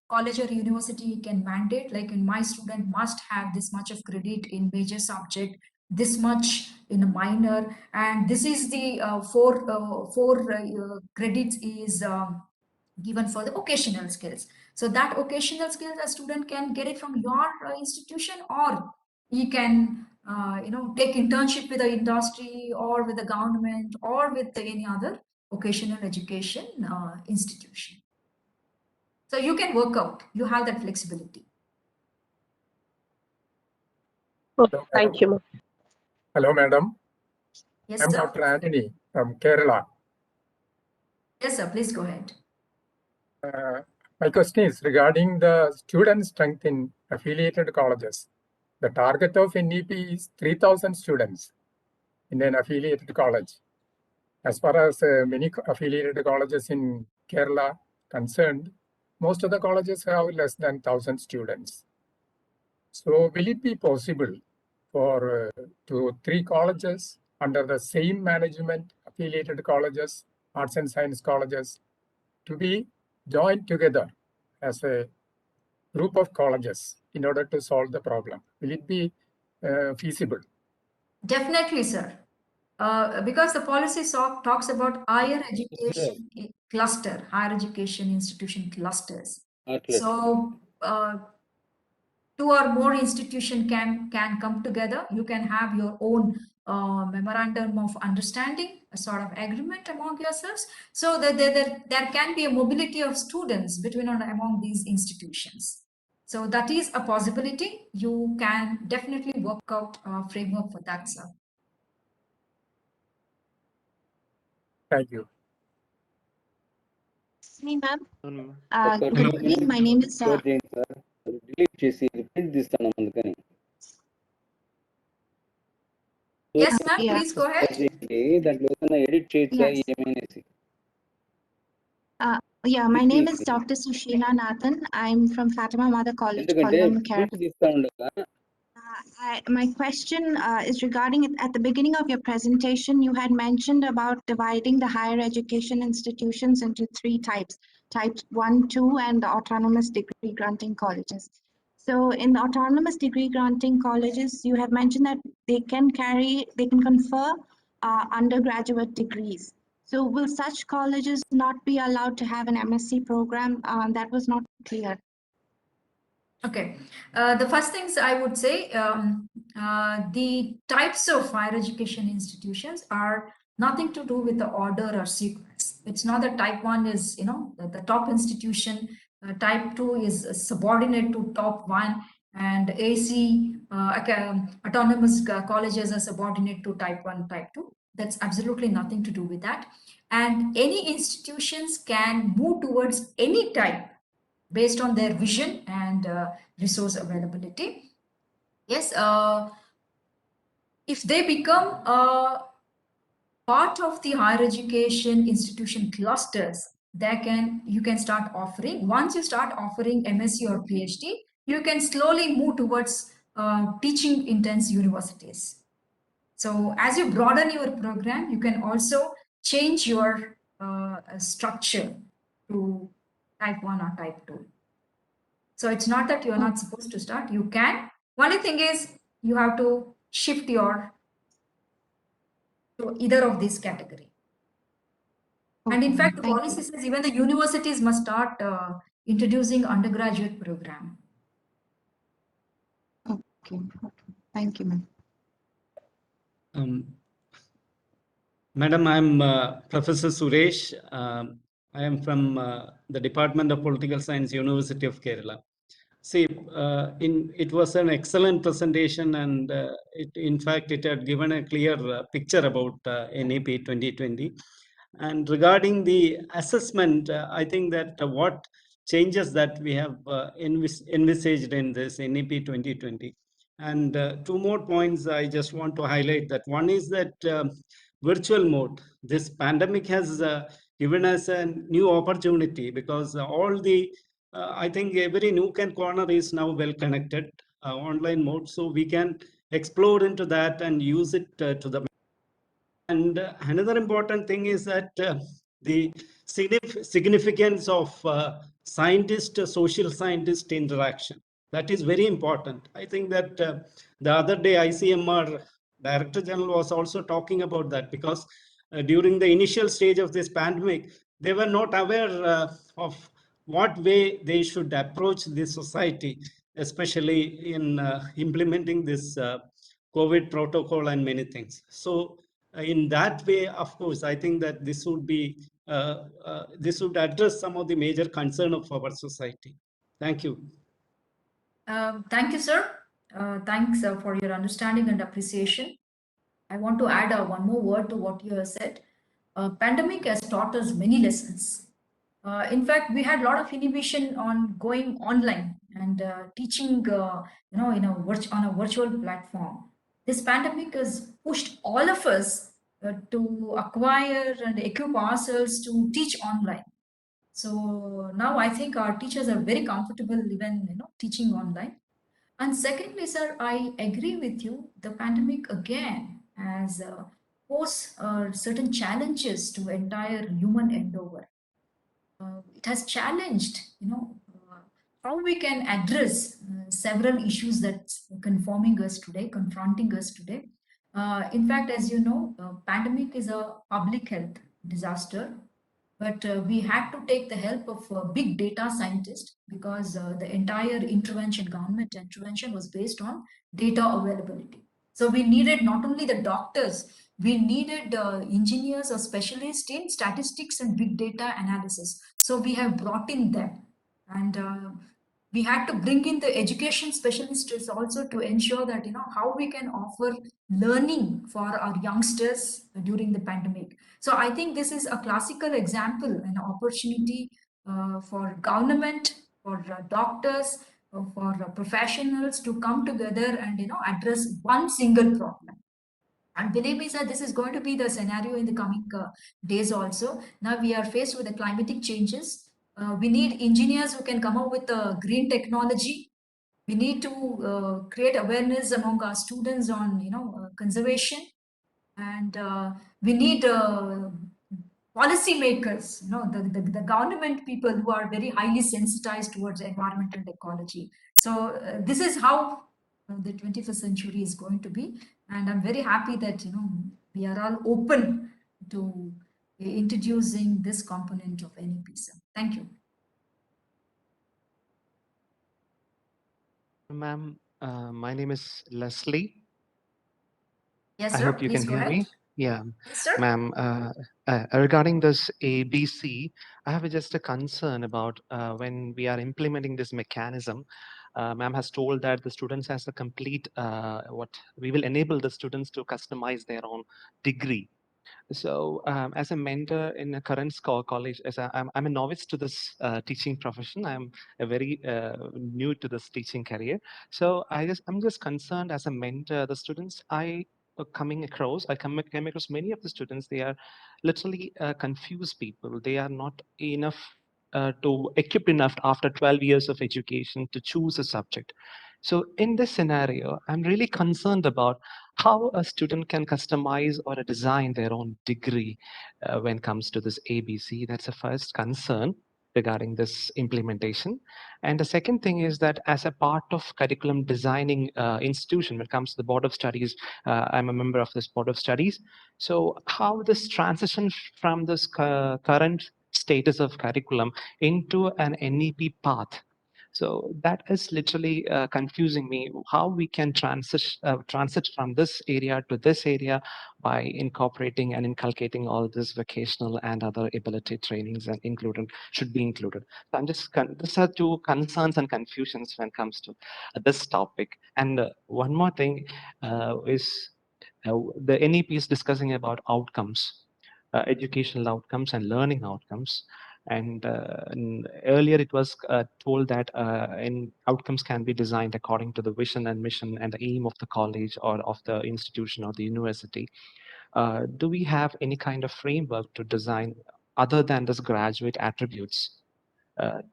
college or university can mandate, like in my student must have this much of credit in major subject, this much in a minor, and this is the four credits is given for the occasional skills. So that occasional skills a student can get it from your institution, or he can take internship with the industry or with the government or with any other vocational education institution. So you can work out, you have that flexibility.
Thank you, ma'am.
Hello, madam.
Yes,
I'm
sir.
Dr. Anthony from Kerala.
Yes, sir. Please go ahead.
My question is regarding the student strength in affiliated colleges. The target of NEP is 3,000 students in an affiliated college. As far as many affiliated colleges in Kerala concerned, most of the colleges have less than 1,000 students. So will it be possible for 3 colleges under the same management, affiliated colleges, arts and science colleges, to be joined together as a group of colleges in order to solve the problem? Will it be feasible?
Definitely, sir. Because the policy talks about higher education cluster, higher education institution clusters. So 2 or more institution can come together. You can have your own memorandum of understanding, a sort of agreement among yourselves, so that there can be a mobility of students between and among these institutions. So that is a possibility. You can definitely work out a framework for that, sir.
Thank you.
Me, ma'am. Good evening. My name is.
Yes, ma'am.
Yeah.
Please go ahead.
Yes. Yeah, my name is Dr. Sushila Nathan. I'm from Fatima Mother College, Kollam, Kerala. My question is regarding it. At the beginning of your presentation, you had mentioned about dividing the higher education institutions into 3 types: types 1, 2, and the autonomous degree granting colleges. So in the autonomous degree granting colleges, you have mentioned that they can confer undergraduate degrees. So will such colleges not be allowed to have an MSc program? That was not clear.
Okay. The first things I would say, the types of higher education institutions are nothing to do with the order or sequence. It's not that type 1 is, the top institution, type 2 is subordinate to top 1, and AC, autonomous colleges are subordinate to type 1, type 2. That's absolutely nothing to do with that. And any institutions can move towards any type based on their vision and resource availability. Yes, if they become a part of the higher education institution clusters, you can start offering. Once you start offering MSc or PhD, you can slowly move towards teaching intense universities. So as you broaden your program, you can also change your structure to type 1 or type 2. So it's not that you're not supposed to start, you can. Only thing is you have to shift to either of these category. And in fact, the policy says even the universities must start introducing undergraduate program.
Okay. Thank you, ma'am.
Madam, I'm Professor Suresh. I am from the Department of Political Science, University of Kerala. See, it was an excellent presentation, and in fact, it had given a clear picture about NEP 2020. And regarding the assessment, I think that what
changes that we have envisaged in this NEP 2020. And two more points I just want to highlight. That one is that virtual mode. This pandemic has given us a new opportunity, because all the I think every nook and corner is now well connected online mode, so we can explore into that and use it to the. And another important thing is that the significance of social scientist interaction. That is very important. I think that the other day ICMR Director General was also talking about that, because during the initial stage of this pandemic, they were not aware of what way they should approach this society, especially in implementing this COVID protocol and many things. So in that way, of course, I think that this would address some of the major concern of our society. Thank you.
Thank you, sir. Thanks for your understanding and appreciation. I want to add one more word to what you have said. Pandemic has taught us many lessons. In fact, we had a lot of inhibition on going online and teaching, on a virtual platform. This pandemic has pushed all of us to acquire and equip ourselves to teach online. So now I think our teachers are very comfortable even teaching online. And secondly, sir, I agree with you. The pandemic again has posed certain challenges to entire human endeavor. It has challenged, how we can address several issues that's confronting us today. In fact, as you know, pandemic is a public health disaster, but we had to take the help of big data scientists, because the entire government intervention was based on data availability. So we needed not only the doctors, we needed engineers or specialists in statistics and big data analysis. So we have brought in them, and we had to bring in the education specialists also to ensure that how we can offer learning for our youngsters during the pandemic. So I think this is a classical example, an opportunity for government, for doctors, for professionals to come together and address one single problem. And believe me, sir, this is going to be the scenario in the coming days also. Now we are faced with the climatic changes. We need engineers who can come up with green technology. We need to create awareness among our students on conservation, and we need policymakers, the government people who are very highly sensitized towards environmental ecology. So this is how the 21st century is going to be, and I'm very happy that we are all open to introducing this component of NEP. So thank you.
Ma'am, my name is Leslie.
Yes,
I
sir.
hope you
Please
can
go
hear
ahead.
me. Yeah,
Yes, sir.
ma'am. Regarding this ABC, I have just a concern about when we are implementing this mechanism. Ma'am has told that the students has a complete what we will enable the students to customize their own degree. So, as a mentor in a current college, I'm a novice to this teaching profession. I'm a very new to this teaching career. So I'm just concerned as a mentor. The students I coming across, came across many of the students. They are literally confused people. They are not enough to equipped enough after 12 years of education to choose a subject. So in this scenario, I'm really concerned about how a student can customize or design their own degree when it comes to this ABC. That's the first concern regarding this implementation. And the second thing is that as a part of curriculum designing institution, when it comes to the Board of Studies, I'm a member of this Board of Studies. So how this transition from this current status of curriculum into an NEP path. So that is literally confusing me, how we can transit from this area to this area by incorporating and inculcating all this vocational and other ability trainings and should be included. So I'm just, these are two concerns and confusions when it comes to this topic. And one more thing is the NEP is discussing about outcomes. Educational outcomes and learning outcomes. And earlier it was told that outcomes can be designed according to the vision and mission and the aim of the college or of the institution or the university. Do we have any kind of framework to design other than this graduate attributes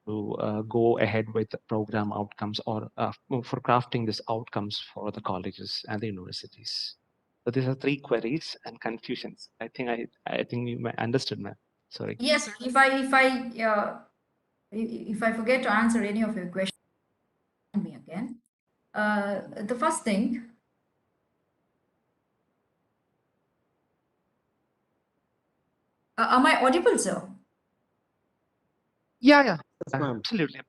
to go ahead with program outcomes or for crafting these outcomes for the colleges and the universities? So these are three queries and confusions. I think you understood, ma'am. Sorry.
Yes, if I forget to answer any of your questions, me again. The first thing. Am I audible, sir?
Yeah. Absolutely.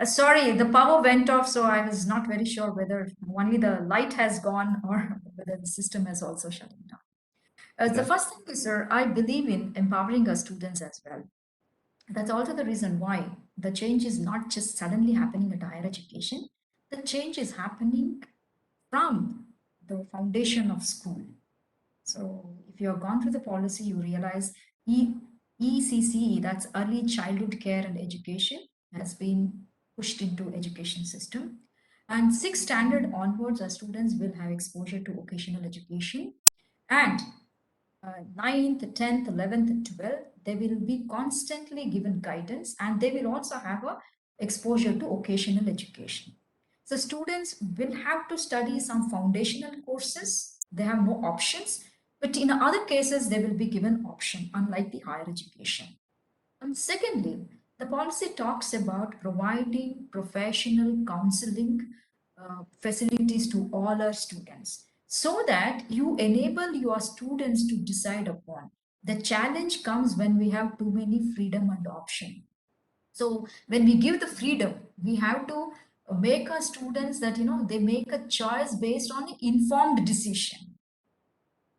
Sorry, the power went off, so I was not very sure whether only the light has gone or whether the system has also shut down. The first thing is, sir, I believe in empowering our students as well. That's also the reason why the change is not just suddenly happening at higher education. The change is happening from the foundation of school. So if you have gone through the policy, you realize ECCE, that's Early Childhood Care and Education, has been pushed into education system. And 6th standard onwards, our students will have exposure to vocational education. And 9th, 10th, 11th, 12th, they will be constantly given guidance, and they will also have a exposure to vocational education. So students will have to study some foundational courses. They have no options, but in other cases, they will be given option, unlike the higher education. And secondly, the policy talks about providing professional counseling facilities to all our students, so that you enable your students to decide upon. The challenge comes when we have too many freedom and option. So when we give the freedom, we have to make our students that, they make a choice based on an informed decision.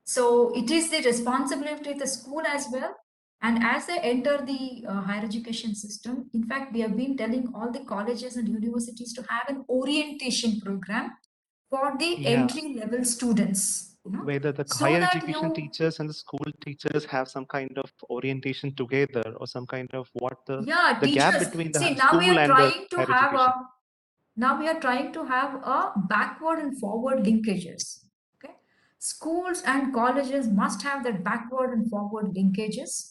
So it is the responsibility of the school as well. And as they enter the higher education system, in fact, we have been telling all the colleges and universities to have an orientation program for the entry level students.
Whether the
so
higher
that
education teachers and the school teachers have some kind of orientation together, or some kind of the gap
teachers.
between the
See, now we
school
are
and the
trying to
higher
have
education.
now we are trying to have a backward and forward linkages. Okay, schools and colleges must have that backward and forward linkages.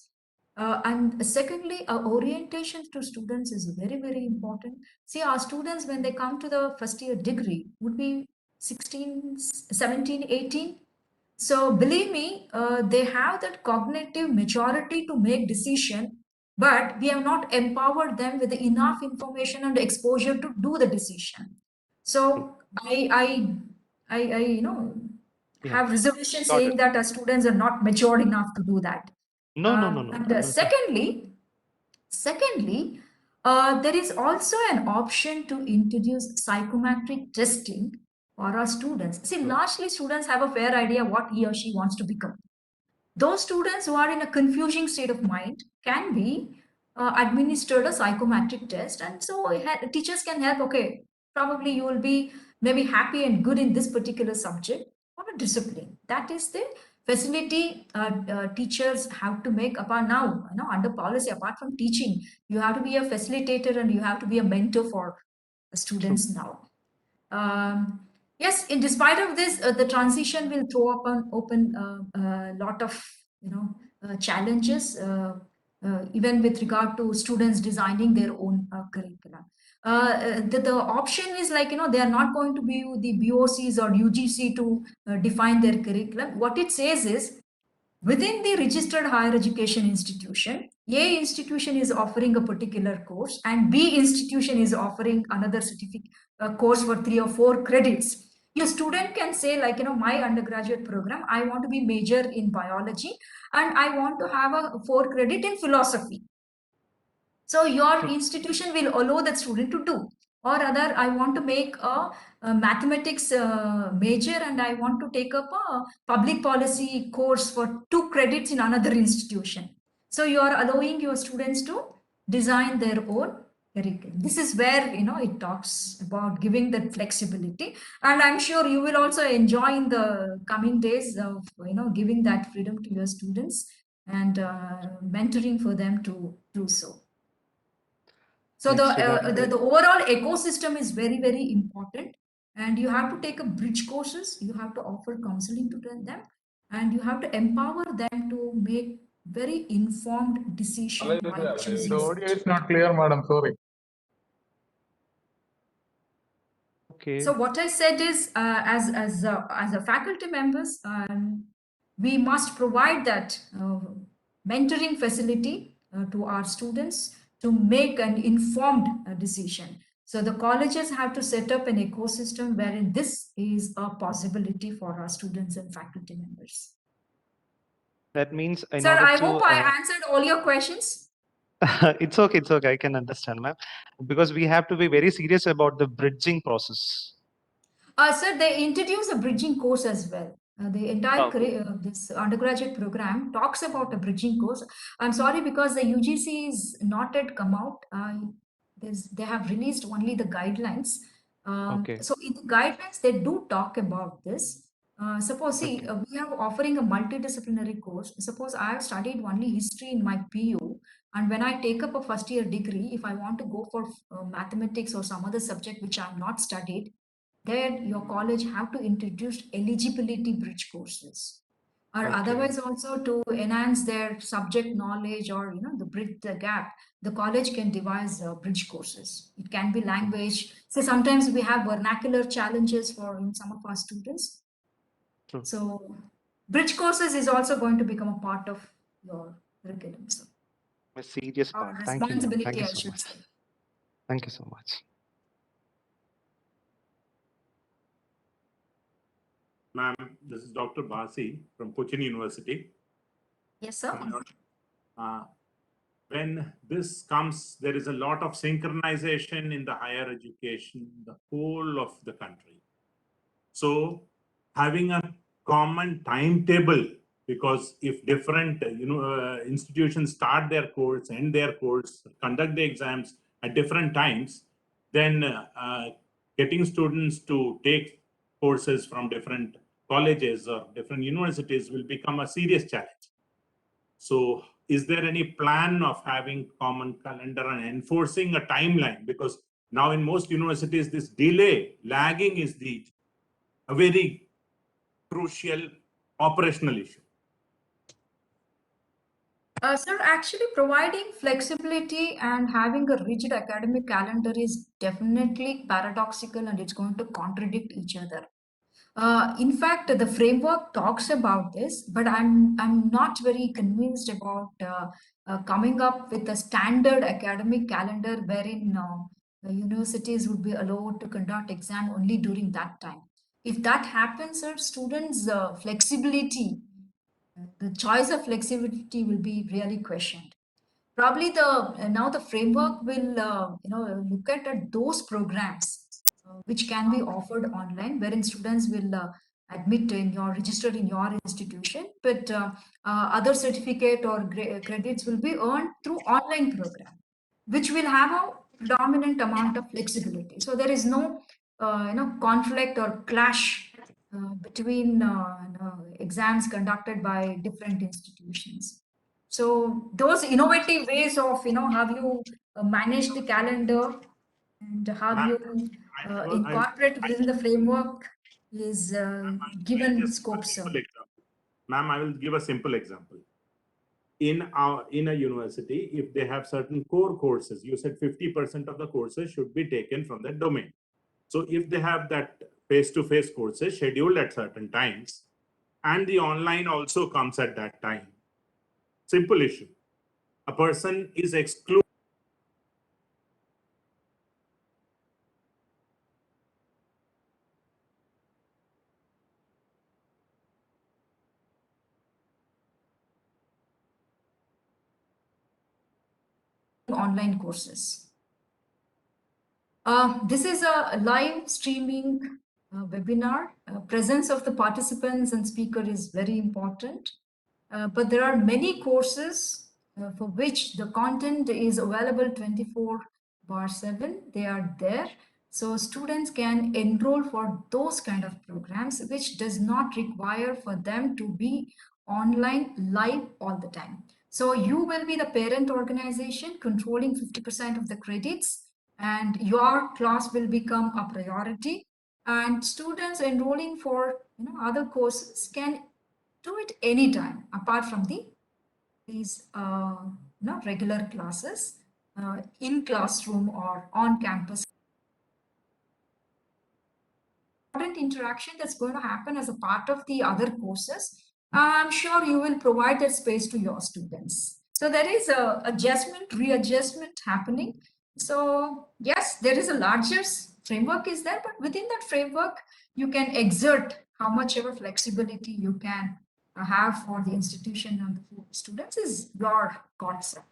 And secondly, orientation to students is very, very important. See, our students, when they come to the first year degree, would be 16, 17, 18. So believe me, they have that cognitive maturity to make decision, but we have not empowered them with enough information and exposure to do the decision. So I have reservation saying that our students are not matured enough to do that.
No.
And secondly, there is also an option to introduce psychometric testing for our students. See, largely students have a fair idea what he or she wants to become. Those students who are in a confusing state of mind can be administered a psychometric test, and so teachers can help. Okay, probably you will be maybe happy and good in this particular subject or a discipline. That is the facility teachers have to make. Apart now, under policy, apart from teaching, you have to be a facilitator and you have to be a mentor for students now. Yes, in despite of this, the transition will throw up open a lot of challenges, even with regard to students designing their own curriculum. The option is like, they are not going to be the BOCs or UGC to define their curriculum. What it says is, within the registered higher education institution, A institution is offering a particular course and B institution is offering another certificate course for 3 or 4 credits. Your student can say, like, my undergraduate program, I want to be major in biology and I want to have a 4 credit in philosophy. So your institution will allow that student to do. Or rather, I want to make a mathematics major and I want to take up a public policy course for 2 credits in another institution. So you are allowing your students to design their own curriculum. This is where it talks about giving that flexibility, and I'm sure you will also enjoy in the coming days of giving that freedom to your students and mentoring for them to do so. So
Next,
the overall ecosystem is very, very important. And you have to take a bridge courses, you have to offer counseling to them, and you have to empower them to make very informed decision while choosing.
The audio is not clear, madam. Sorry.
okay.
So what I said is, as a faculty members, we must provide that mentoring facility to our students to make an informed decision. So the colleges have to set up an ecosystem wherein this is a possibility for our students and faculty members.
That means in
Sir,
order
I
to,
hope I answered all your questions.
it's okay, it's okay. I can understand, ma'am. Because we have to be very serious about the bridging process.
Sir, they introduce a bridging course as well. The entire this undergraduate program talks about a bridging course. I'm sorry because the UGC is not yet come out. They have released only the guidelines.
Okay.
So in the guidelines, they do talk about this. Suppose, see, we are offering a multidisciplinary course. Suppose I have studied only history in my PU, and when I take up a first year degree, if I want to go for mathematics or some other subject which I have not studied, then your college have to introduce eligibility bridge courses, or otherwise also to enhance their subject knowledge, or the bridge the gap, the college can devise bridge courses. It can be language. So sometimes we have vernacular challenges for some of our students.
True.
So bridge courses is also going to become a part of your curriculum. So
A serious part. Thank you, ma'am.
responsibility,
Thank you
I
so
should
much.
say.
Thank you so much.
Ma'am, this is Dr. Basi from Cochin University.
Yes, sir.
When this comes, there is a lot of synchronization in the higher education, the whole of the country. So having a common timetable, because if different institutions start their course, end their course, conduct the exams at different times, then getting students to take courses from different colleges or different universities will become a serious challenge. So is there any plan of having common calendar and enforcing a timeline? Because now in most universities, this lagging is a very crucial operational issue.
Sir, actually providing flexibility and having a rigid academic calendar is definitely paradoxical, and it's going to contradict each other. In fact, the framework talks about this, but I'm not very convinced about coming up with a standard academic calendar wherein the universities would be allowed to conduct exam only during that time. If that happens, sir, students' flexibility, the choice of flexibility will be really questioned. Probably now the framework will look at those programs which can be offered online, wherein students will admit registered in your institution, but other certificate or credits will be earned through online program, which will have a predominant amount of flexibility. So there is no conflict or clash between exams conducted by different institutions. So those innovative ways of how you manage the calendar and how you incorporate within the framework is given scope, sir.
Ma'am, I will give a simple example. In a university, if they have certain core courses, you said 50% of the courses should be taken from that domain. So if they have that face-to-face courses scheduled at certain times, and the online also comes at that time, simple issue. A person is excluded.
Online courses. This is a live streaming webinar. Presence of the participants and speaker is very important. But there are many courses for which the content is available 24/7. They are there. So students can enroll for those kind of programs, which does not require for them to be online live all the time. So you will be the parent organization controlling 50% of the credits, and your class will become a priority. And students enrolling for other courses can do it anytime apart from these regular classes in classroom or on campus. Important interaction that's going to happen as a part of the other courses. I'm sure you will provide that space to your students. So there is a adjustment, readjustment happening. So yes, there is a larger framework is there, but within that framework, you can exert how much ever flexibility you can have for the institution and the students is your concept.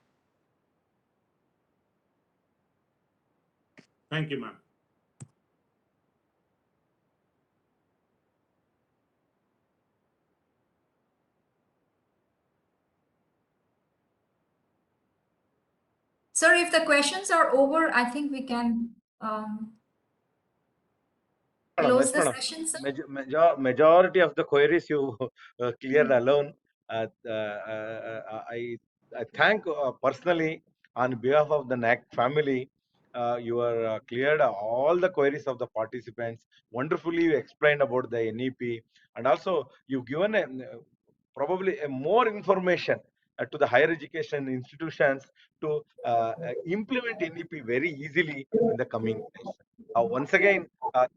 Thank you, ma'am.
Sir, if the questions are over, I think we can close the session, sir.
Majority of the queries you cleared alone. I thank personally on behalf of the NAAC family. You are cleared all the queries of the participants. Wonderfully, you explained about the NEP, and also you've given probably a more information to the higher education institutions to implement NEP very easily in the coming days. Once again,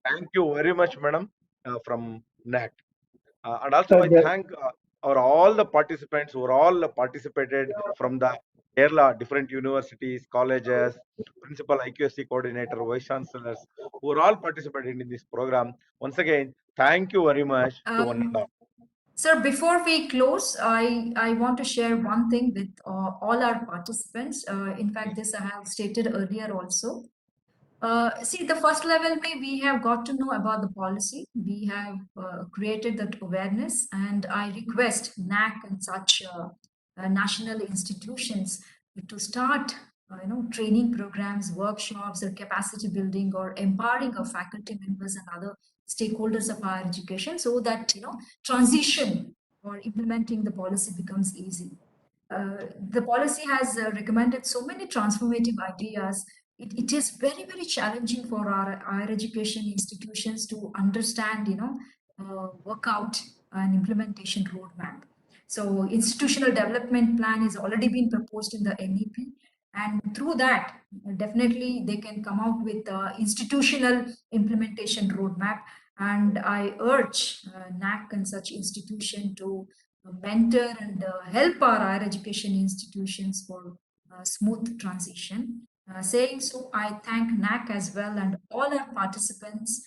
thank you very much, madam, from NAAC. And also, I thank all the participants who are all participated from the Kerala, different universities, colleges, principal IQSC coordinator, vice chancellors, who are all participated in this program. Once again, thank you very much to one and all.
Sir, before we close, I want to share one thing with all our participants. In fact, this I have stated earlier also. See, the first level, we have got to know about the policy. We have created that awareness, and I request NAAC and such national institutions to start, training programs, workshops, or capacity building, or empowering of faculty members and other stakeholders of higher education, so that transition or implementing the policy becomes easy. The policy has recommended so many transformative ideas. It is very, very challenging for our higher education institutions to understand, work out an implementation roadmap. So institutional development plan has already been proposed in the NEP, and through that, definitely they can come out with institutional implementation roadmap. And I urge NAAC and such institution to mentor and help our higher education institutions for smooth transition. Saying so, I thank NAAC as well and all our participants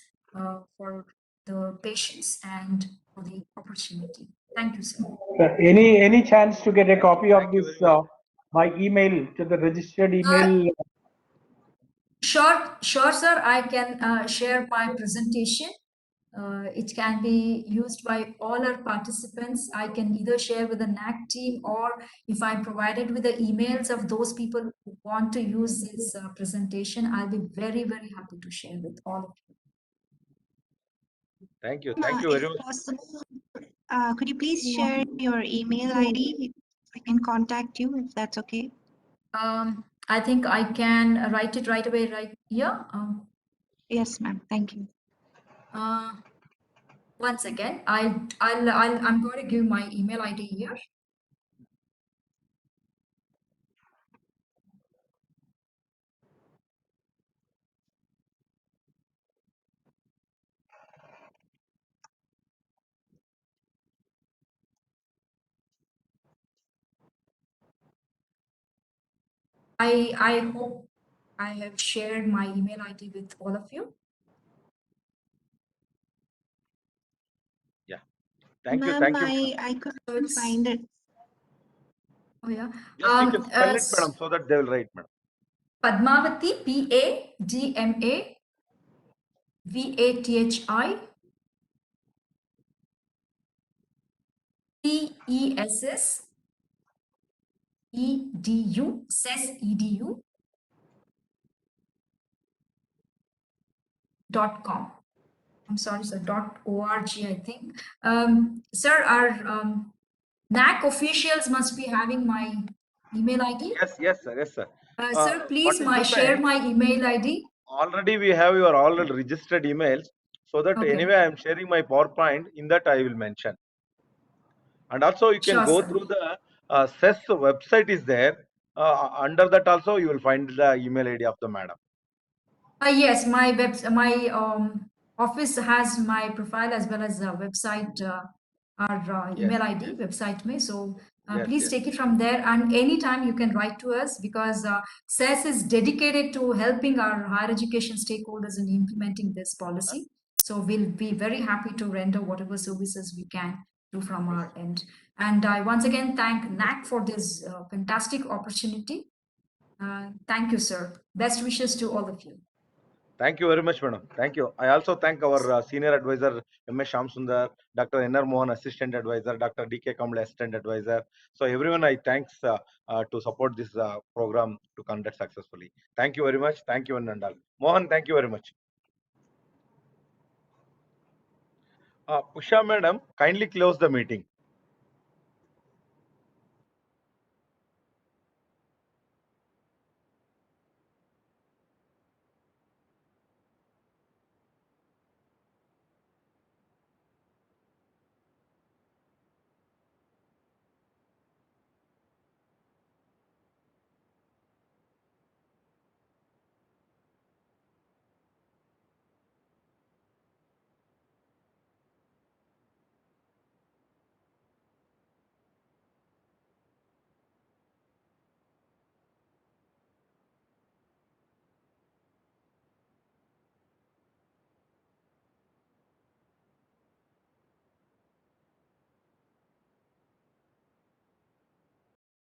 for the patience and for the opportunity. Thank you, sir.
Any chance to get a copy of this by email to the registered email?
Sure, sir. I can share my presentation. It can be used by all our participants. I can either share with the NAAC team, or if I'm provided with the emails of those people who want to use this presentation, I'll be very, very happy to share with all of you.
Thank you. Thank you very
If
much.
possible, could you please share your email ID? I can contact you if that's okay.
I think I can write it right away right here.
Yes, ma'am. Thank you.
Once again, I'm going to give my email ID here. I hope I have shared my email ID with all of you.
Yeah. Thank you.
Ma'am,
Thank you.
I couldn't find it.
Oh, yeah.
Just you can spell it, madam, so that they will write, madam.
Padmavati, Padmavathi, TESS, .com. I'm sorry, sir, .org, I think. Sir, our NAAC officials must be having my email ID.
Yes, sir. Yes, sir.
Sir, please
what is the
share
time?
my email ID.
Already we have your already registered emails. So that
Okay.
anyway, I am sharing my PowerPoint. In that I will mention. And also you can
Sure,
go
sir.
through the CES website is there. Under that also you will find the email ID of the madam.
Yes, my office has my profile as well as website, our email ID, website me. So please take it from there, and anytime you can write to us, because CES is dedicated to helping our higher education stakeholders in implementing this policy. So we'll be very happy to render whatever services we can do from our end. And I once again thank NAAC for this fantastic opportunity. Thank you, sir. Best wishes to all of you.
Thank you very much, madam. Thank you. I also thank our senior advisor, M.S. Shamsundar, Dr. N.R. Mohan, assistant advisor, Dr. D.K. Kamble, assistant advisor. So everyone, I thanks to support this program to conduct successfully. Thank you very much. Thank you, Nandal. Mohan, thank you very much. Usha madam, kindly close the meeting.